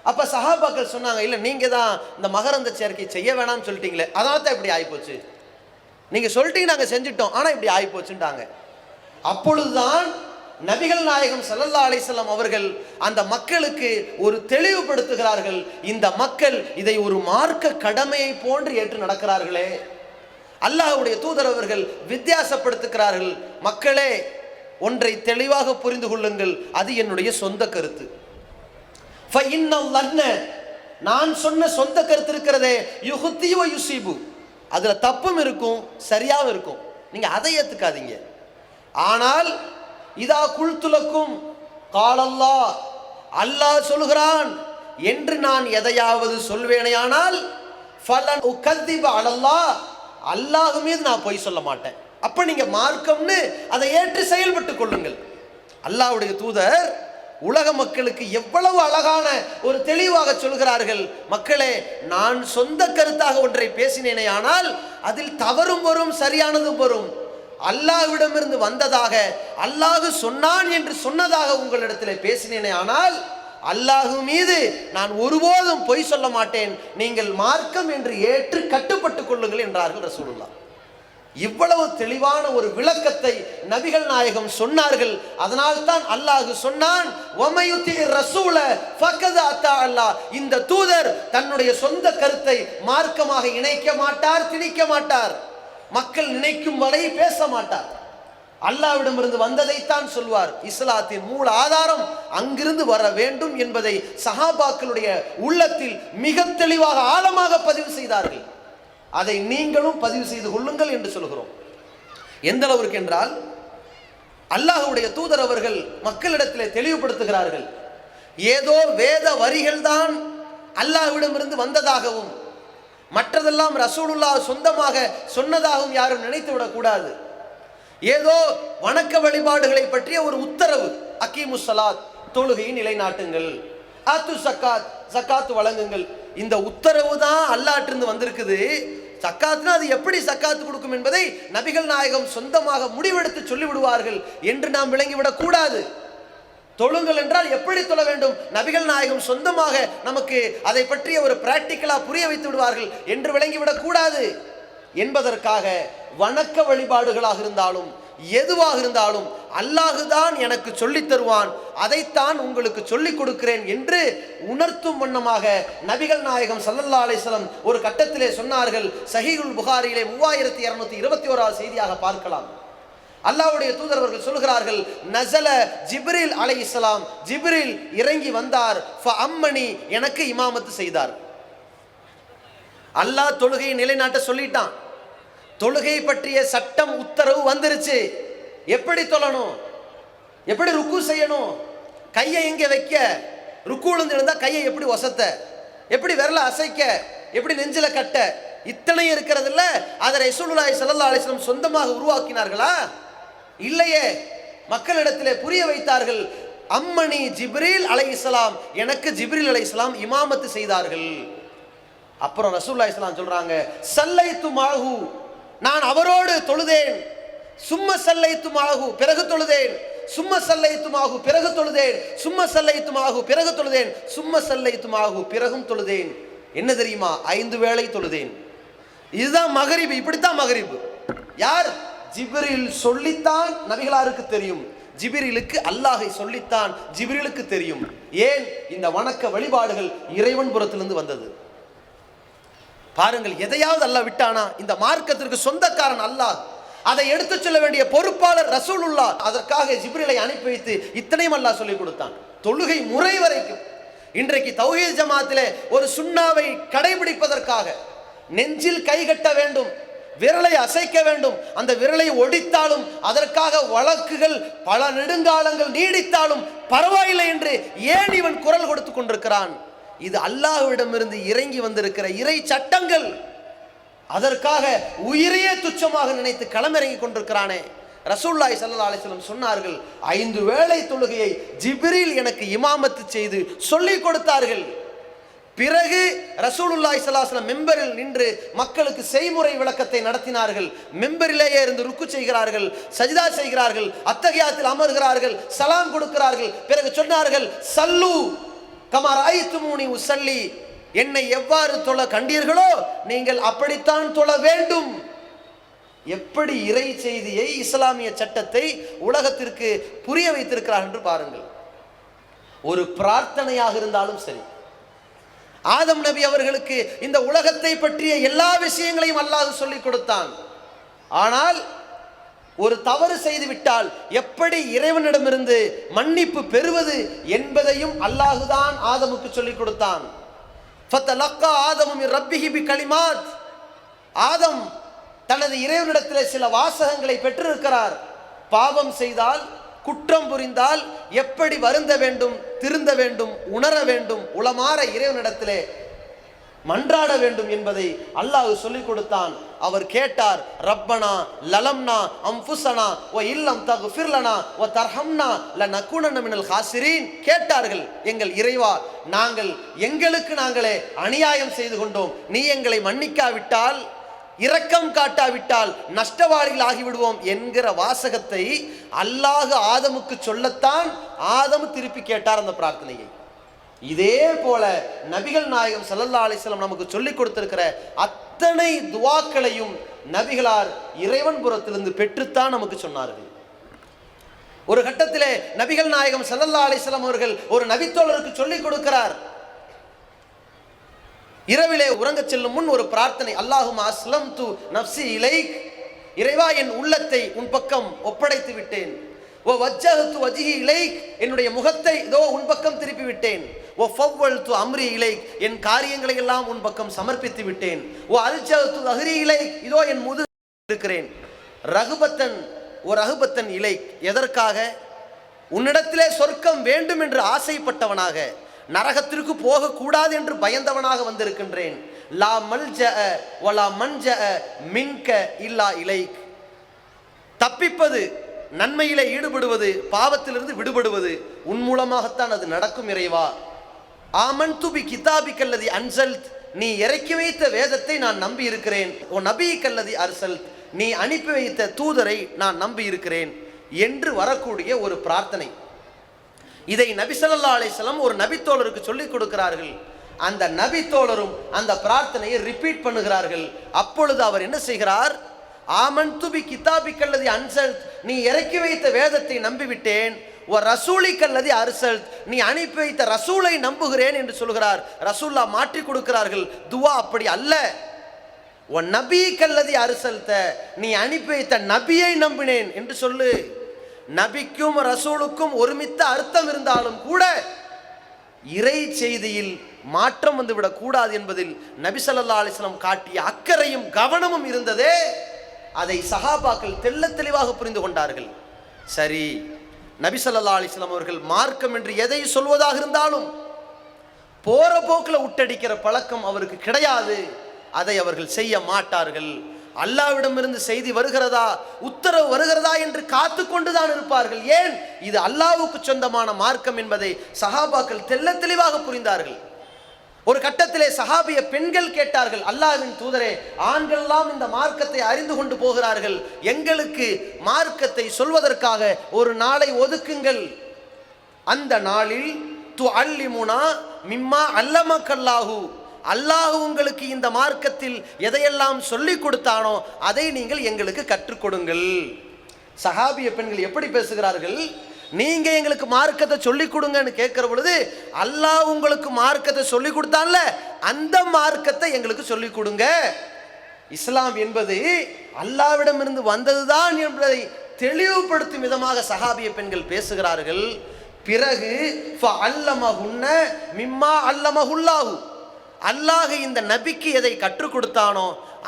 அப்போ சஹாபாக்கள் சொன்னாங்க, இல்லை நீங்கள் தான் இந்த மகரந்த சேர்க்கை செய்ய வேணாம்னு சொல்லிட்டீங்களே, அதனால தான் இப்படி ஆகிப்போச்சு. நீங்கள் சொல்லிட்டீங்க, நாங்கள் செஞ்சிட்டோம், ஆனால் இப்படி ஆகிப்போச்சுட்டாங்க. அப்பொழுதுதான் நபிகள் நாயகம் ஸல்லல்லாஹு அலைஹி வஸல்லம் அவர்கள் அந்த மக்களுக்கு ஒரு தெளிவுபடுத்துகிறார்கள். இந்த மக்கள் இதை ஒரு மார்க்க கடமையை போன்று ஏற்று நடக்கிறார்களே. அல்லாஹ்வுடைய தூதர் அவர்கள் வித்தியாசப்படுத்துகிறார்கள். மக்களே, ஒன்றை தெளிவாக புரிந்து கொள்ளுங்கள், அது என்னுடைய சொந்த கருத்து. நான் சொன்ன சொந்த கருத்து இருக்கிறதே, யுஹ்தி வ யுஸீபு, அதுல தப்பும் இருக்கும் சரியாவும் இருக்கும், நீங்க அதை ஏத்துக்காதீங்க. ஆனால் இதா குல்துலக்கும் காலல்லாஹ், அல்லாஹ் சொல்கிறான் என்று நான் எதையாவது சொல்வேனேயானால் ஃபலன் உகதிப அலல்லாஹ், அல்லாஹ் மீது நான் பொய் சொல்ல மாட்டேன். அப்ப நீங்க மார்க்கம்னு அதை ஏற்று செயல்பட்டு கொள்ளுங்கள். அல்லாஹ்வுடைய தூதர் உலக மக்களுக்கு எவ்வளவு அழகான ஒரு தெளிவாக சொல்கிறார்கள், மக்களே, நான் சொந்த கருத்தாக ஒன்றை பேசினேனே ஆனால் அதில் தவறும் வரும் சரியானதும் வரும். அல்லாஹ்விடமிருந்து வந்ததாக, அல்லாஹ் சொன்னான் என்று சொன்னதாக உங்களிடத்தில் பேசினேனே ஆனால் அல்லாஹ் மீது நான் ஒருபோதும் பொய் சொல்ல மாட்டேன், நீங்கள் மார்க்கம் என்று ஏற்று கட்டுப்பட்டுக் கொள்ளுங்கள் என்றார்கள் ரசூலுல்லாஹ். இவ்வளவு தெளிவான ஒரு விளக்கத்தை நபிகள் நாயகம் சொன்னார்கள். அதனால்தான் அல்லாஹ் சொன்னான், இந்த தூதர் தன்னுடைய சொந்த கருத்தை மார்க்கமாக இணைக்க மாட்டார், திணிக்க மாட்டார், மக்கள் நினைக்கும் வரை பேச மாட்டார். அல்லாஹ்விடமிருந்து வந்ததைத்தான் சொல்வார். இஸ்லாத்தின் மூல ஆதாரம் அங்கிருந்து வர வேண்டும் என்பதை சஹாபாக்களுடைய உள்ளத்தில் மிக தெளிவாக ஆழமாக பதிவு செய்தார்கள். அதை நீங்களும் பதிவு செய்து கொள்ளுங்கள் என்று சொல்கிறோம். எந்த அளவிற்கு என்றால், அல்லாஹ்வுடைய தூதர் அவர்கள் மக்களிடத்திலே தெளிவுபடுத்துகிறார்கள், ஏதோ வேத வரிகள் தான் அல்லாஹ்விடமிருந்து வந்ததாகவும் மற்றதெல்லாம் ரசூலுல்லாஹ் சொந்தமாக சொன்னதாகவும் யாரும் நினைத்து விடக்கூடாது. ஏதோ வணக்க வழிபாடுகளை பற்றிய ஒரு உத்தரவு, அக்கீமுஸ் ஸலாத், தொழுகையை நிலைநாட்டுங்கள், ஆத்து ஸகாத், ஸகாத் வழங்குங்கள், இந்த உத்தரவு தான் அல்லாஹ்விலிருந்து வந்திருக்குது. ஸகாத்னா அது எப்படி ஸகாத் கொடுக்கும் என்பதை நபிகள் நாயகம் சொந்தமாக முடிவெடுத்து சொல்லிவிடுவார்கள் என்று நாம் விளங்கிவிடக் கூடாது. தொழுங்கள் என்றால் எப்படி தொழ வேண்டும், நபிகள் நாயகம் சொந்தமாக நமக்கு அதை பற்றிய ஒரு பிராக்டிக்கலா புரிய வைத்து விடுவார்கள் என்று விளங்கிவிடக் கூடாது என்பதற்காக வணக்க வழிபாடுகளாக இருந்தாலும் எதுவாக இருந்தாலும் அல்லாஹுதான் எனக்கு சொல்லித் தருவான், அதைத்தான் உங்களுக்கு சொல்லிக் கொடுக்கிறேன் என்று உணர்த்தும் வண்ணமாக நபிகள் நாயகம் ஸல்லல்லாஹு அலைஹி வஸல்லம் ஒரு கட்டத்திலே சொன்னார்கள். சஹீஹுல் புகாரியிலே 3221 செய்தியாக பார்க்கலாம். அல்லாஹ்வுடைய தூதர் அவர்கள் சொல்கிறார்கள், நஸல ஜிப்ரீல் அலைஹிஸ்ஸலாம், ஜிப்ரீல் இறங்கி வந்தார், ஃபஅம்மனி, எனக்கு இமாமத்து செய்தார். அல்லாஹ் தொழுகையை நிலைநாட்ட சொல்லிட்டான். தொழுகை பற்றிய சட்டம் உத்தரவு வந்துருச்சு. எப்படி தொழணும், எப்படி ருக்கு செய்யணும், கையை எங்கே வைக்க, ருக்குல இருந்தா கையை எப்படி ஒசத்த, எப்படி விரல அசைக்க, எப்படி நெஞ்சில கட்ட, இத்தனை இருக்கிறது இல்ல. அதை ரசூலுல்லாஹி ஸல்லல்லாஹு அலைஹி வஸல்லம் சொந்தமாக உருவாக்கினார்களா? இல்லையே, மக்களிடத்திலே புரிய வைத்தார்கள். அம்மனி ஜிப்ரீல் அலைஹிஸ்ஸலாம், எனக்கு ஜிப்ரீல் அலைஹிஸ்ஸலாம் இமாமத்து செய்தார்கள். அப்புறம் ரசூலுல்லாஹி ஸல்லல்லாஹு அலைஹி வஸல்லம் சொல்றாங்க, சல்லைத்து மாஹு, நான் அவரோடு தொழுதேன், சும்ம சல்லைத்து மாஹு, பிறகு தொழுதேன், சும்ம சல்லைத்து மாஹு, பிறகு தொழுதேன், சும்ம சல்லைத்து மாஹு, பிறகு தொழுதேன், சும்ம சல்லைத்து மாஹு, பிறகும் தொழுதேன். என்ன தெரியுமா, 5 வேளை தொழுதேன். இதுதான் மகரிப். இப்படித்தான் மகரிப். யார்? ஜிப்ரீல் சொல்லித்தான் நபிகளாருக்கு தெரியும், ஜிப்ரீலுக்கு அல்லாஹை சொல்லித்தான் ஜிப்ரீலுக்கு தெரியும். ஏன்? இந்த வணக்க வழிபாடுகள் இறைவன் புறத்திலிருந்து வந்தது. பாருங்கள், எதையாவது அல்லாஹ் விட்டானா? இந்த மார்க்கத்திற்கு சொந்தக்காரன் அல்லாஹ், அதை எடுத்து சொல்ல வேண்டிய பொறுப்பாளர் ரசூலுல்லாஹ். அதற்காக ஜிப்ரீலை அனுப்பி வைத்து இத்தனையும் அல்லாஹ் சொல்லிக் கொடுத்தான், தொழுகை முறை வரைக்கும். இன்றைக்கு தௌஹீத் ஜமாத்திலே ஒரு சுன்னாவை கடைபிடிப்பதற்காக நெஞ்சில் கை கட்ட வேண்டும், விரலை அசைக்க வேண்டும், அந்த விரலை ஒடித்தாலும் அதற்காக வழக்குகள் பல நெடுங்காலங்கள் நீடித்தாலும் பரவாயில்லை என்று ஏன் இவன் குரல் கொடுத்து கொண்டிருக்கிறான்? இது அல்லாஹ்விடமிருந்து இறங்கி வந்திருக்கிற இறை சட்டங்கள். அதற்காக உயிரையே துச்சமாக நினைத்து களமிறங்கி கொண்டிருக்கிறானே. ரசூலுல்லாஹி ஸல்லல்லாஹு அலைஹி வஸல்லம் சொன்னார்கள், 5 வேளை தொழுகையை ஜிப்ரீல் எனக்கு இமாமத்து செய்து சொல்லிக் கொடுத்தார்கள். பிறகு ரசூலுல்லாஹி ஸல்லல்லாஹு அலைஹி வஸல்லம் மெம்பரில் நின்று மக்களுக்கு செய்முறை விளக்கத்தை நடத்தினார்கள். மெம்பரிலேயே இருந்து ருக்கு செய்கிறார்கள், சஜ்தா செய்கிறார்கள், அத்தஹியாத்தில் அமர்கிறார்கள், சலாம் கொடுக்கிறார்கள். பிறகு சொன்னார்கள், சல்லு கமா ரஅய்துமூனி உஸல்லி, என்னை எவ்வாறு தொழ கண்டீர்களோ நீங்கள் அப்படித்தான் தொழ வேண்டும். எப்படி இறை செய்தியை, இஸ்லாமிய சட்டத்தை உலகத்திற்கு புரிய வைத்திருக்கிறார் என்று பாருங்கள். ஒரு பிரார்த்தனையாக இருந்தாலும் சரி, ஆதம் நபி அவர்களுக்கு இந்த உலகத்தை பற்றிய எல்லா விஷயங்களையும் அல்லாஹ் சொல்லிக் கொடுத்தான். ஆனால் ஒரு தவறு செய்து விட்டால் எப்படி இறைவனிடமிருந்து மன்னிப்பு பெறுவது என்பதையும் அல்லாஹுதான் ஆதமுக்கு சொல்லிக் கொடுத்தான். ஃபதலக்கா ஆதமு மின் ரப்பிஹி பிகலிமாத், ஆதம் தனது இறைவனிடத்தில் சில வாசகங்களை பெற்றிருக்கிறார். பாவம் செய்தால், குற்றம் புரிந்தால் எப்படி வருந்த வேண்டும், திருந்த வேண்டும், உணர வேண்டும், உளமாற இறைவனிடத்திலே மன்றாட வேண்டும் என்பதை அல்லாஹ் சொல்லிக் கொடுத்தான். அவர் கேட்டார், ரப்பனா லலம்னா அன்ஃபுஸனா வ இல்லம் தக்ஃபிர் லனா வ தர்ஹம்னா லனகுனன்ன மினல் காசிரீன். கேட்டார்கள், எங்கள் இறைவா, நாங்கள் எங்களுக்கு நாங்களே அநியாயம் செய்து கொண்டோம், நீ எங்களை மன்னிக்காவிட்டால், இரக்கம் காட்டாவிட்டால் நஷ்டவாளிகள் ஆகிவிடுவோம் என்கிற வாசகத்தை அல்லாஹ் ஆதமுக்கு சொல்லத்தான் ஆதம் திருப்பி கேட்டார் அந்த பிரார்த்தனையை. இதே போல நபிகள் நாயகம் ஸல்லல்லாஹு அலைஹி வஸல்லம் நமக்கு சொல்லிக் கொடுத்திருக்கிற அத்தனை துஆக்களையும் நபிகளார் இறைவன் புறத்திலிருந்து பெற்றுத்தான் நமக்கு சொன்னார்கள். ஒரு கட்டத்திலே நபிகள் நாயகம் ஸல்லல்லாஹு அலைஹி வஸல்லம் அவர்கள் ஒரு நபித்தோழருக்கு சொல்லிக் கொடுக்கிறார். இரவிலே உறங்க செல்லும் முன் ஒரு பிரார்த்தனை, அல்லாஹும்ம அஸ்லம்து நஃப்ஸி இலைக், இறைவா என் உள்ளத்தை உன் பக்கம் ஒப்படைத்து விட்டேன். ஓ வஜ்ஜஹது வஜ்ஹி இலைக், என்னுடைய முகத்தை இதோ உன் பக்கம் திருப்பி விட்டேன். ஓ ஃபவ்வல்து அம்ரி இலைக், என் காரியங்களை எல்லாம் உன் பக்கம் சமர்ப்பித்து விட்டேன். ஓ அல்ஜஹது அஹ்ரி இலைக், இதோ என் முதுகு இருக்கிறேன். ரகுபத்தன் ஓ ரகுபத்தன் இலைக், எதற்காக? உன்னிடத்திலே சொர்க்கம் வேண்டும் என்று ஆசைப்பட்டவனாக, நரகத்திற்கு போகக்கூடாது என்று பயந்தவனாக வந்திருக்கின்றேன். லா மல்ஜஅ வலா மன்ஜஅ மின்க இல்லா இலைக், தப்பிப்பது, நன்மையிலே ஈடுபடுவது, பாவத்திலிருந்து விடுபடுவது உன் மூலமாகத்தான் அது நடக்கும் இறைவா. ஆமன்து பி கிதாபிக்கல்லதி அன்சல்த், நீ இறக்கி வைத்த வேதத்தை நான் நம்பி இருக்கிறேன். ஓ நபிக்கல்லதி அர்சல்த், நீ அனுப்பி வைத்த தூதரை நான் நம்பி இருக்கிறேன் என்று வரக்கூடிய ஒரு பிரார்த்தனை. இதை நபி ஸல்லல்லாஹு அலைஹி வஸல்லம் ஒரு நபித்தோழருக்கு சொல்லிக் கொடுக்கிறார்கள். அந்த நபித்தோழரும் அந்த பிரார்த்தனையை ரிப்பீட் பண்ணுகிறார்கள். அப்பொழுது அவர் என்ன செய்கிறார்? ஆமன்து பி கிதாபிக்கல்லதி அன்சல்த், நீ இறக்கி வைத்த வேதத்தை நம்பிவிட்டேன். ஓ ரசூலிக்கல்லதி அர்சல்த், நீ அனுப்பி வைத்த ரசூலை நம்புகிறேன் என்று சொல்கிறார். ரசூல்லா மாற்றி கொடுக்கிறார்கள், துவா அப்படி அல்ல. ஓ நபிக்கல்லதி அர்சல்த, நீ அனுப்பி வைத்த நபியை நம்பினேன் என்று சொல்லு. நபிக்கும் ரசூலுக்கும் ஒருமித்த அர்த்தம் இருந்தாலும் கூட இறை செய்தியில் மாற்றம் வந்துவிடக் கூடாது என்பதில் நபி ஸல்லல்லாஹு அலைஹி வஸல்லம் காட்டிய அக்கறையும் கவனமும் இருந்ததே, அதை சஹாபாக்கள் தெள்ளத் தெளிவாக புரிந்து கொண்டார்கள். சரி, நபி ஸல்லல்லாஹு அலைஹி வஸல்லம் அவர்கள் மார்க்கம் என்று எதை சொல்வதாக இருந்தாலும் போற போக்கில் விட்டடிக்கிற பழக்கம் அவருக்கு கிடையாது. அதை அவர்கள் செய்ய மாட்டார்கள். அல்லாஹ்விடமிருந்து செய்தி வருகிறதா, உத்தரவு வருகிறதா என்று காத்து கொண்டுதான் இருப்பார்கள். ஏன்? இது அல்லாஹ்வுக்கு சொந்தமான மார்க்கம் என்பதை சஹாபாக்கள் தெள்ளத் தெளிவாக புரிந்தார்கள். ஒரு கட்டத்திலே சஹாபிய பெண்கள் கேட்டார்கள், அல்லாஹ்வின் தூதரே, ஆண்கள் எல்லாம் இந்த மார்க்கத்தை அறிந்து கொண்டு போகிறார்கள், எங்களுக்கு மார்க்கத்தை சொல்வதற்காக ஒரு நாளை ஒதுக்குங்கள். அந்த நாளில் துஅல்லிமுனா மிம்மா அல்லமக்கல்லாஹு, அல்லாஹ் உங்களுக்கு இந்த மார்க்கத்தில் எதையெல்லாம் சொல்லிக் கொடுத்தானோ அதை நீங்கள் எங்களுக்கு கற்றுக் கொடுங்கள். சஹாபிய பெண்கள் எப்படி பேசுகிறார்கள்? நீங்க எங்களுக்கு மார்க்கத்தை சொல்லிக் கொடுங்கன்னு கேட்கிற பொழுது, அல்லாஹ் உங்களுக்கு மார்க்கத்தை சொல்லிக் கொடுத்தான்ல, அந்த மார்க்கத்தை எங்களுக்கு சொல்லிக் கொடுங்க. இஸ்லாம் என்பது அல்லாஹ்விடமிருந்து வந்ததுதான் என்பதை தெளிவுபடுத்தும் விதமாக சஹாபிய பெண்கள் பேசுகிறார்கள். பிறகு ஃபஅல்லமஹுன்ன மிம்மா அல்லமஹுல்லாஹு, அல்லாஹ் இந்த நபிக்கு எதை கற்றுக் கொடுத்தானோ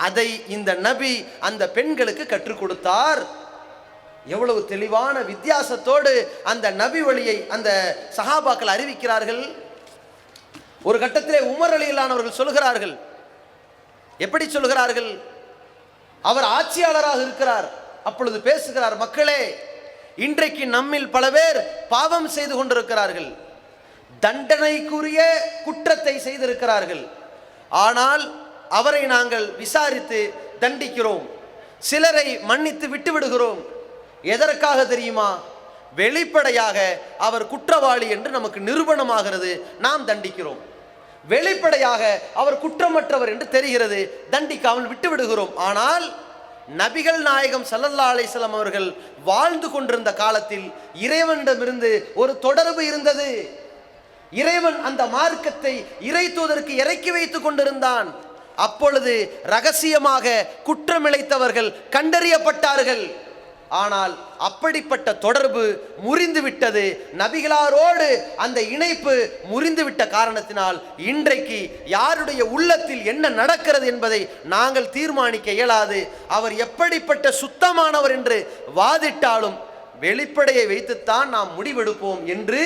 அதை இந்த நபி அந்த பெண்களுக்கு கற்றுக் கொடுத்தார். எவ்வளவு தெளிவான வித்தியாசத்தோடு அந்த நபி வழியை அந்த சஹாபாக்கள் அறிவிக்கிறார்கள். ஒரு கட்டத்திலே உமர் ரலியல்லாஹு அவர்கள் சொல்கிறார்கள், எப்படி சொல்கிறார்கள்? அவர் ஆட்சியாளராக இருக்கிறார். அப்பொழுது பேசுகிறார், மக்களே, இன்றைக்கு நம்மில் பல பேர் பாவம் செய்து கொண்டிருக்கிறார்கள், தண்டனைக்குரிய குற்றத்தை செய்திருக்கிறார்கள். ஆனால் அவரை நாங்கள் விசாரித்து தண்டிக்கிறோம், சிலரை மன்னித்து விட்டு விடுகிறோம். எதற்காக தெரியுமா? வெளிப்படையாக அவர் குற்றவாளி என்று நமக்கு நிரூபணமாகிறது, நாம் தண்டிக்கிறோம். வெளிப்படையாக அவர் குற்றமற்றவர் என்று தெரிகிறது, தண்டிக்காமல் விட்டு விடுகிறோம். ஆனால் நபிகள் நாயகம் ஸல்லல்லாஹு அலைஹி வஸல்லம் அவர்கள் வாழ்ந்து கொண்டிருந்த காலத்தில் இறைவனிடமிருந்து ஒரு தொடர்பு இருந்தது. இறைவன் அந்த மார்க்கத்தை இறை தூதருக்கு இறக்கி வைத்துக் கொண்டிருந்தான். அப்பொழுது ரகசியமாக குற்றமிழைத்தவர்கள் கண்டறியப்பட்டார்கள். ஆனால் அப்படிப்பட்ட தொடர்பு முறிந்துவிட்டது. நபிகளாரோடு அந்த இணைப்பு முறிந்துவிட்ட காரணத்தினால் இன்றைக்கு யாருடைய உள்ளத்தில் என்ன நடக்கிறது என்பதை நாங்கள் தீர்மானிக்க இயலாது. அவர் எப்படிப்பட்ட சுத்தமானவர் என்று வாதிட்டாலும் வெளிப்படையை வைத்துத்தான் நாம் முடிவெடுப்போம் என்று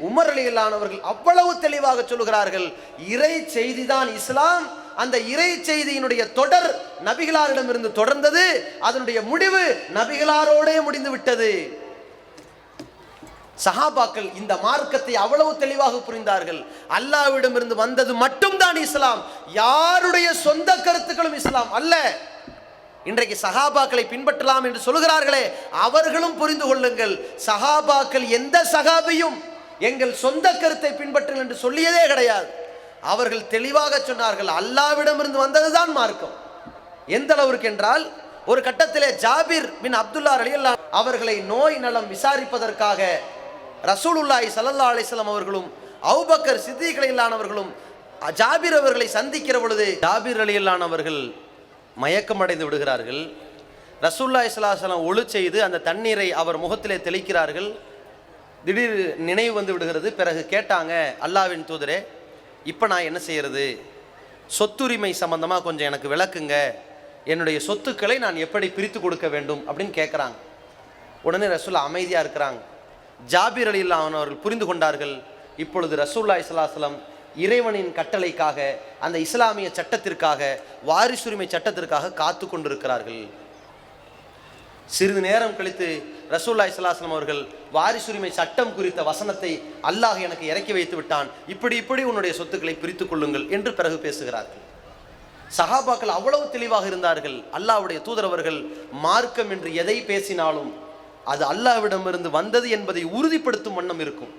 உமர் ரலியல்லாஹு அவர்கள் அவ்வளவு தெளிவாக சொல்கிறார்கள். இறை செய்திதான் இஸ்லாம். அந்த இறை செய்தியினுடைய தொடர் நபிகளாரிடமிருந்து தொடர்ந்தது. அதனுடைய முடிவு நபிகளாரோடே முடிந்து விட்டது. சஹாபாக்கள் இந்த மார்க்கத்தை அவ்வளவு தெளிவாக புரிந்தார்கள். அல்லாஹ்விடமிருந்து வந்தது மட்டும்தான் இஸ்லாம், யாருடைய சொந்த கருத்துக்களும் இஸ்லாம் அல்ல. இன்றைக்கு சஹாபாக்களை பின்பற்றலாம் என்று சொல்கிறார்களே, அவர்களும் புரிந்து கொள்ளுங்கள், சஹாபாக்கள் எந்த சஹாபியும் எங்கள் சொந்த கருத்தை பின்பற்றுங்கள் என்று சொல்லியதே கிடையாது. அவர்கள் தெளிவாக சொன்னார்கள், அல்லாஹ்விடமிருந்து வந்ததுதான் மார்க்கம். எந்த அளவிற்கு என்றால், ஒரு கட்டத்திலே ஜாபிர் பின் அப்துல்லா ரலியல்லாஹு அவர்களை நோய் நலம் விசாரிப்பதற்காக ரசூலுல்லாஹி ஸல்லல்லாஹு அலைஹி வஸல்லம் அவர்களும் அபூபக்கர் சித்திக் ரலியல்லாஹு அவர்களும் ஜாபிர் அவர்களை சந்திக்கிற பொழுது ஜாபிர் ரலியல்லாஹு அவர்கள் மயக்கமடைந்து விடுகிறார்கள். ரசூலுல்லாஹி ஸல்லல்லாஹு அலைஹி வஸல்லம் ஒளி செய்து அந்த தண்ணீரை அவர் முகத்திலே தெளிக்கிறார்கள். திடீர் நினைவு வந்து விடுகிறது. பிறகு கேட்டாங்க, அல்லாஹ்வின் தூதரே, இப்போ நான் என்ன செய்யறது? சொத்துரிமை சம்பந்தமாக கொஞ்சம் எனக்கு விளக்குங்க, என்னுடைய சொத்துக்களை நான் எப்படி பிரித்து கொடுக்க வேண்டும் அப்படின்னு கேட்குறாங்க. உடனே ரசூல் அமைதியாக இருக்கிறாங்க. ஜாபிர் ரலியல்லாஹு அவர்கள் புரிந்து கொண்டார்கள், இப்பொழுது ரசூலுல்லாஹி ஸல்லல்லாஹு அலைஹி வஸல்லம் இறைவனின் கட்டளைக்காக, அந்த இஸ்லாமிய சட்டத்திற்காக, வாரிசுரிமை சட்டத்திற்காக காத்து கொண்டிருக்கிறார்கள். சிறிது நேரம் கழித்து ரசூலுல்லாஹி ஸல்லல்லாஹு அலைஹி வஸல்லம் அவர்கள் வாரிசுரிமை சட்டம் குறித்த வசனத்தை அல்லாஹ் எனக்கு இறக்கி வைத்து விட்டான், இப்படி உன்னுடைய சொத்துக்களை பிரித்து கொள்ளுங்கள் என்று பிறகு பேசுகிறார்கள். சஹாபாக்கள் அவ்வளவு தெளிவாக இருந்தார்கள். அல்லாஹ்வுடைய தூதர் அவர்கள் மார்க்கம் என்று எதை பேசினாலும் அது அல்லாஹ்விடமிருந்து வந்தது என்பதை உறுதிப்படுத்தும் வண்ணம் இருக்கும்.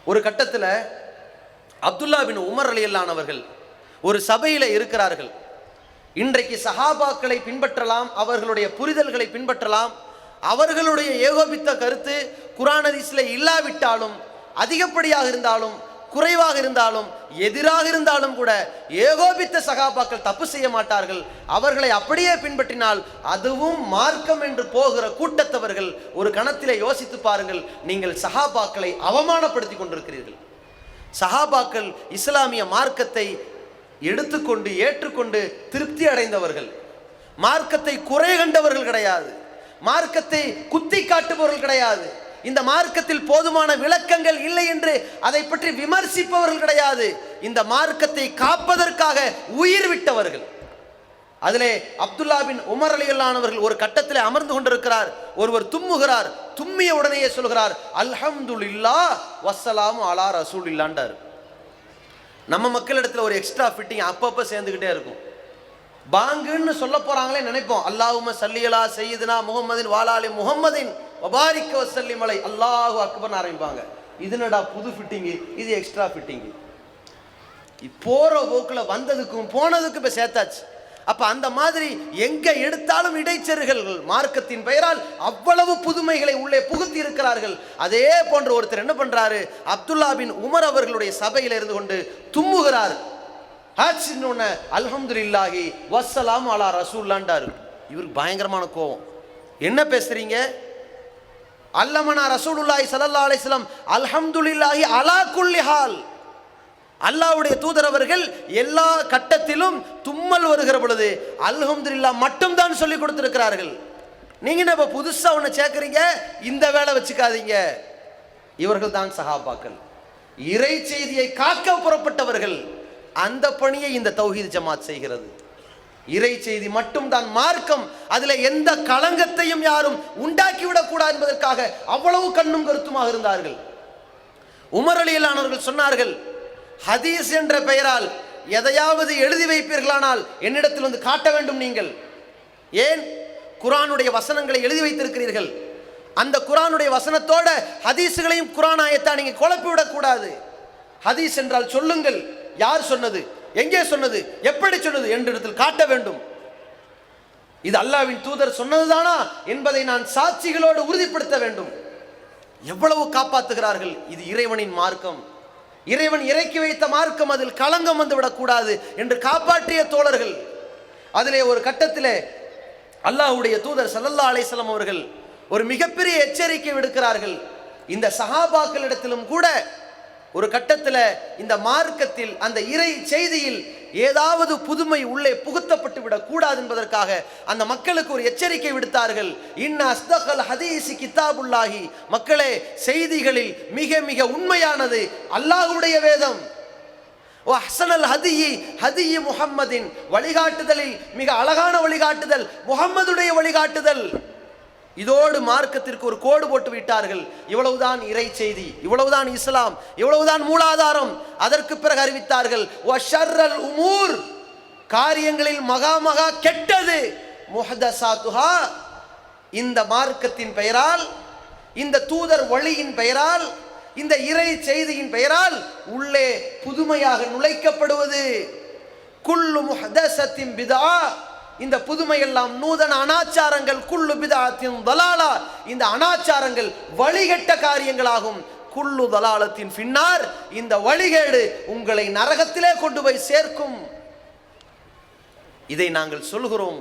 ஒரு கட்டத்தில் அப்துல்லா பின் உமர் ரலியல்லாஹு அவர்கள் ஒரு சபையில் இருக்கிறார்கள். இன்றைக்கு சஹாபாக்களை பின்பற்றலாம், அவர்களுடைய புரிதல்களை பின்பற்றலாம், அவர்களுடைய ஏகோபித்த கருத்து குர்ஆன் ஹதீஸில் இல்லாவிட்டாலும், அதிகப்படியாக இருந்தாலும், குறைவாக இருந்தாலும், எதிராக இருந்தாலும் கூட ஏகோபித்த சஹாபாக்கள் தப்பு செய்ய மாட்டார்கள். அவர்களை அப்படியே பின்பற்றினால் அதுவும் மார்க்கம் என்று போகிற கூட்டத்தவர்கள் ஒரு கணத்திலே யோசித்து பாருங்கள், நீங்கள் சஹாபாக்களை அவமானப்படுத்தி கொண்டிருக்கிறீர்கள். சஹாபாக்கள் இஸ்லாமிய மார்க்கத்தை எடுத்துக்கொண்டு ஏற்றுக்கொண்டு திருப்தி அடைந்தவர்கள், மார்க்கத்தை குறை கண்டவர்கள் கிடையாது, மார்க்கத்தை குத்தி காட்டுபவர்கள் கிடையாது, இந்த மார்க்கத்தில் போதுமான விளக்கங்கள் இல்லை என்று அதை பற்றி விமர்சிப்பவர்கள் கிடையாது, இந்த மார்க்கத்தை காப்பதற்காக உயிர் விட்டவர்கள். அதிலே அப்துல்லா பின் உமர் ரலியல்லாஹு அவர்கள் ஒரு கட்டத்தில் அமர்ந்து கொண்டிருக்கிறார். ஒருவர் தும்முகிறார். தும்மிய உடனேயே சொல்கிறார், அல்ஹம்துலில்லாஹ் வஸ்ஸலாமு அலா ரசூலில்லாஹ்ன்றார். நம்ம மக்களிடத்தில் ஒரு எக்ஸ்ட்ரா ஃபிட்டிங் அப்பப்போ சேர்ந்துக்கிட்டே இருக்கும். பாங்குன்னு சொல்ல போறாங்களே நினைப்போம், அல்லாஹும்ம ஸல்லி அலா சய்யிதுனா முஹம்மதின் வஆலி முஹம்மதின் வபாரிக வஸல்லிம் அலை, அல்லாஹு அக்பர்னு ஆரம்பிப்பாங்க. இது என்னடா புது ஃபிட்டிங்கு, இது எக்ஸ்ட்ரா ஃபிட்டிங்கு. போற போக்கில் வந்ததுக்கும் போனதுக்கும் இப்போ சேர்த்தாச்சு. அப்ப அந்த மாதிரி எங்க எடுத்தாலும் இடைச்செருகள், மார்க்கத்தின் பெயரால் அவ்வளவு புதுமைகளை உள்ளே புகுத்தி இருக்கிறார்கள். அதே போன்ற ஒருத்தர் என்ன பண்றாரு, அப்துல்லா பின் உமர் அவர்களுடைய சபையில் இருந்து கொண்டு தும்முகிறார். அல்ஹம்துலில்லாஹி வஸ்ஸலாமு அலா ரசூலுல்லாஹ்ன்றாரு. இவருக்கு பயங்கரமான கோபம். என்ன பேசுறீங்க? அல்லமனா ரசூலுல்லாஹி ஸல்லல்லாஹு அலைஹி வஸல்லம் அல்ஹம்துலில்லாஹி அலா குல்லி ஹால். அல்லாஹ்வுடைய தூதர் அவர்கள் எல்லா கட்டத்திலும் தும்மல் வருகிற பொழுது அல்ஹம்துலில்லாஹ் மட்டும் தான் சொல்லி கொடுத்திருக்கிறார்கள். நீங்க என்ன இப்ப புதுசா ஒண்ணு சேர்க்கறீங்க, இந்த வேலை வச்சுக்காதீங்க. இவர்கள் தான் சஹாபாக்கள், இறை செய்தியை காக்க புறப்பட்டவர்கள். அந்த பணியை இந்த தௌஹீத் ஜமாத் செய்கிறது. இறை செய்தி மட்டும் தான் மார்க்கம், அதுல எந்த களங்கத்தையும் யாரும் உண்டாக்கிவிடக் கூடாது என்பதற்காக அவ்வளவு கண்ணும் கருத்துமாக இருந்தார்கள். உமர் ரலியல்லாஹு அவர்கள் சொன்னார்கள், ஹதீஸ் என்ற பெயரால் எதையாவது எழுதி வைப்பீர்களானால் என்னிடத்தில் வந்து காட்ட வேண்டும். நீங்கள் ஏன் குர்ஆனுடைய வசனங்களை எழுதி வைத்திருக்கிறீர்கள்? அந்த குர்ஆனுடைய வசனத்தோட ஹதீஸ்களையும் குர்ஆன் ஆயத்தை நீங்க குழப்பிவிடக் கூடாது. ஹதீஸ் என்றால் சொல்லுங்கள், யார் சொன்னது, எங்கே சொன்னது, எப்படி சொன்னது என்றிடத்தில் காட்ட வேண்டும். இது அல்லாஹ்வின் தூதர் சொன்னதுதானா என்பதை நான் சாட்சிகளோடு உறுதிப்படுத்த வேண்டும். எவ்வளவு காப்பாற்றுகிறார்கள். இது இறைவனின் மார்க்கம், இறைவன் இறக்கி வைத்த மார்க்கம், அதில் களங்கம் வந்து விடக்கூடாது என்று காப்பாற்றிய தோழர்கள். அதிலே ஒரு கட்டத்திலே அல்லாஹ்வுடைய தூதர் ஸல்லல்லாஹு அலைஹி வஸல்லம் அவர்கள் ஒரு மிகப்பெரிய எச்சரிக்கை விடுக்கிறார்கள். இந்த சஹாபாக்களிடத்திலும் கூட ஒரு கட்டத்தில் இந்த மார்க்கத்தில், அந்த இறை செய்தியில் ஏதாவது புதுமை உள்ளே புகுத்தப்பட்டு விடக் கூடாது என்பதற்காக அந்த மக்களுக்கு ஒரு எச்சரிக்கை விடுத்தார்கள். இன்ன அஸ்தகல் ஹதீஸி கிதாபுல்லாஹி, மக்களே, செய்திகளில் மிக மிக உண்மையானது அல்லாஹ்வுடைய வேதம். அஹ்ஸனல் ஹதியி ஹதியி முஹம்மதின், வழிகாட்டுதலில் மிக அழகான வழிகாட்டுதல் முஹம்மதுடைய வழிகாட்டுதல். இதோடு மார்க்கத்திற்கு ஒரு கோடு போட்டு விட்டார்கள். இவ்வளவுதான் இறை செய்தி, இவ்வளவுதான் இஸ்லாம், இவ்வளவுதான் மூலாதாரம். அதற்கு பிறகு அறிவித்தார்கள், வஷர்ரல் உமூர், காரியங்களில் மகா மகா கெட்டது முஹதஸாத்துஹா, இந்த மார்க்கத்தின் பெயரால், இந்த தூதர் வழியின் பெயரால், இந்த இறை செய்தியின் பெயரால் உள்ளே புதுமையாக நுழைக்கப்படுவது. குல்லு முஹ்தஸத்தின் பிதா, இந்த புதுமையெல்லாம் நூதன அனாச்சாரங்கள். குல்லு பிதஅத்தின் தலாலா, இந்த அனாச்சாரங்கள் வழிகட்ட காரியங்களாகும். குல்லு தலாலத்தின் பின்னார், இந்த வழிகேடு உங்களை நரகத்திலே கொண்டு போய் சேர்க்கும். இதை நாங்கள் சொல்கிறோம்.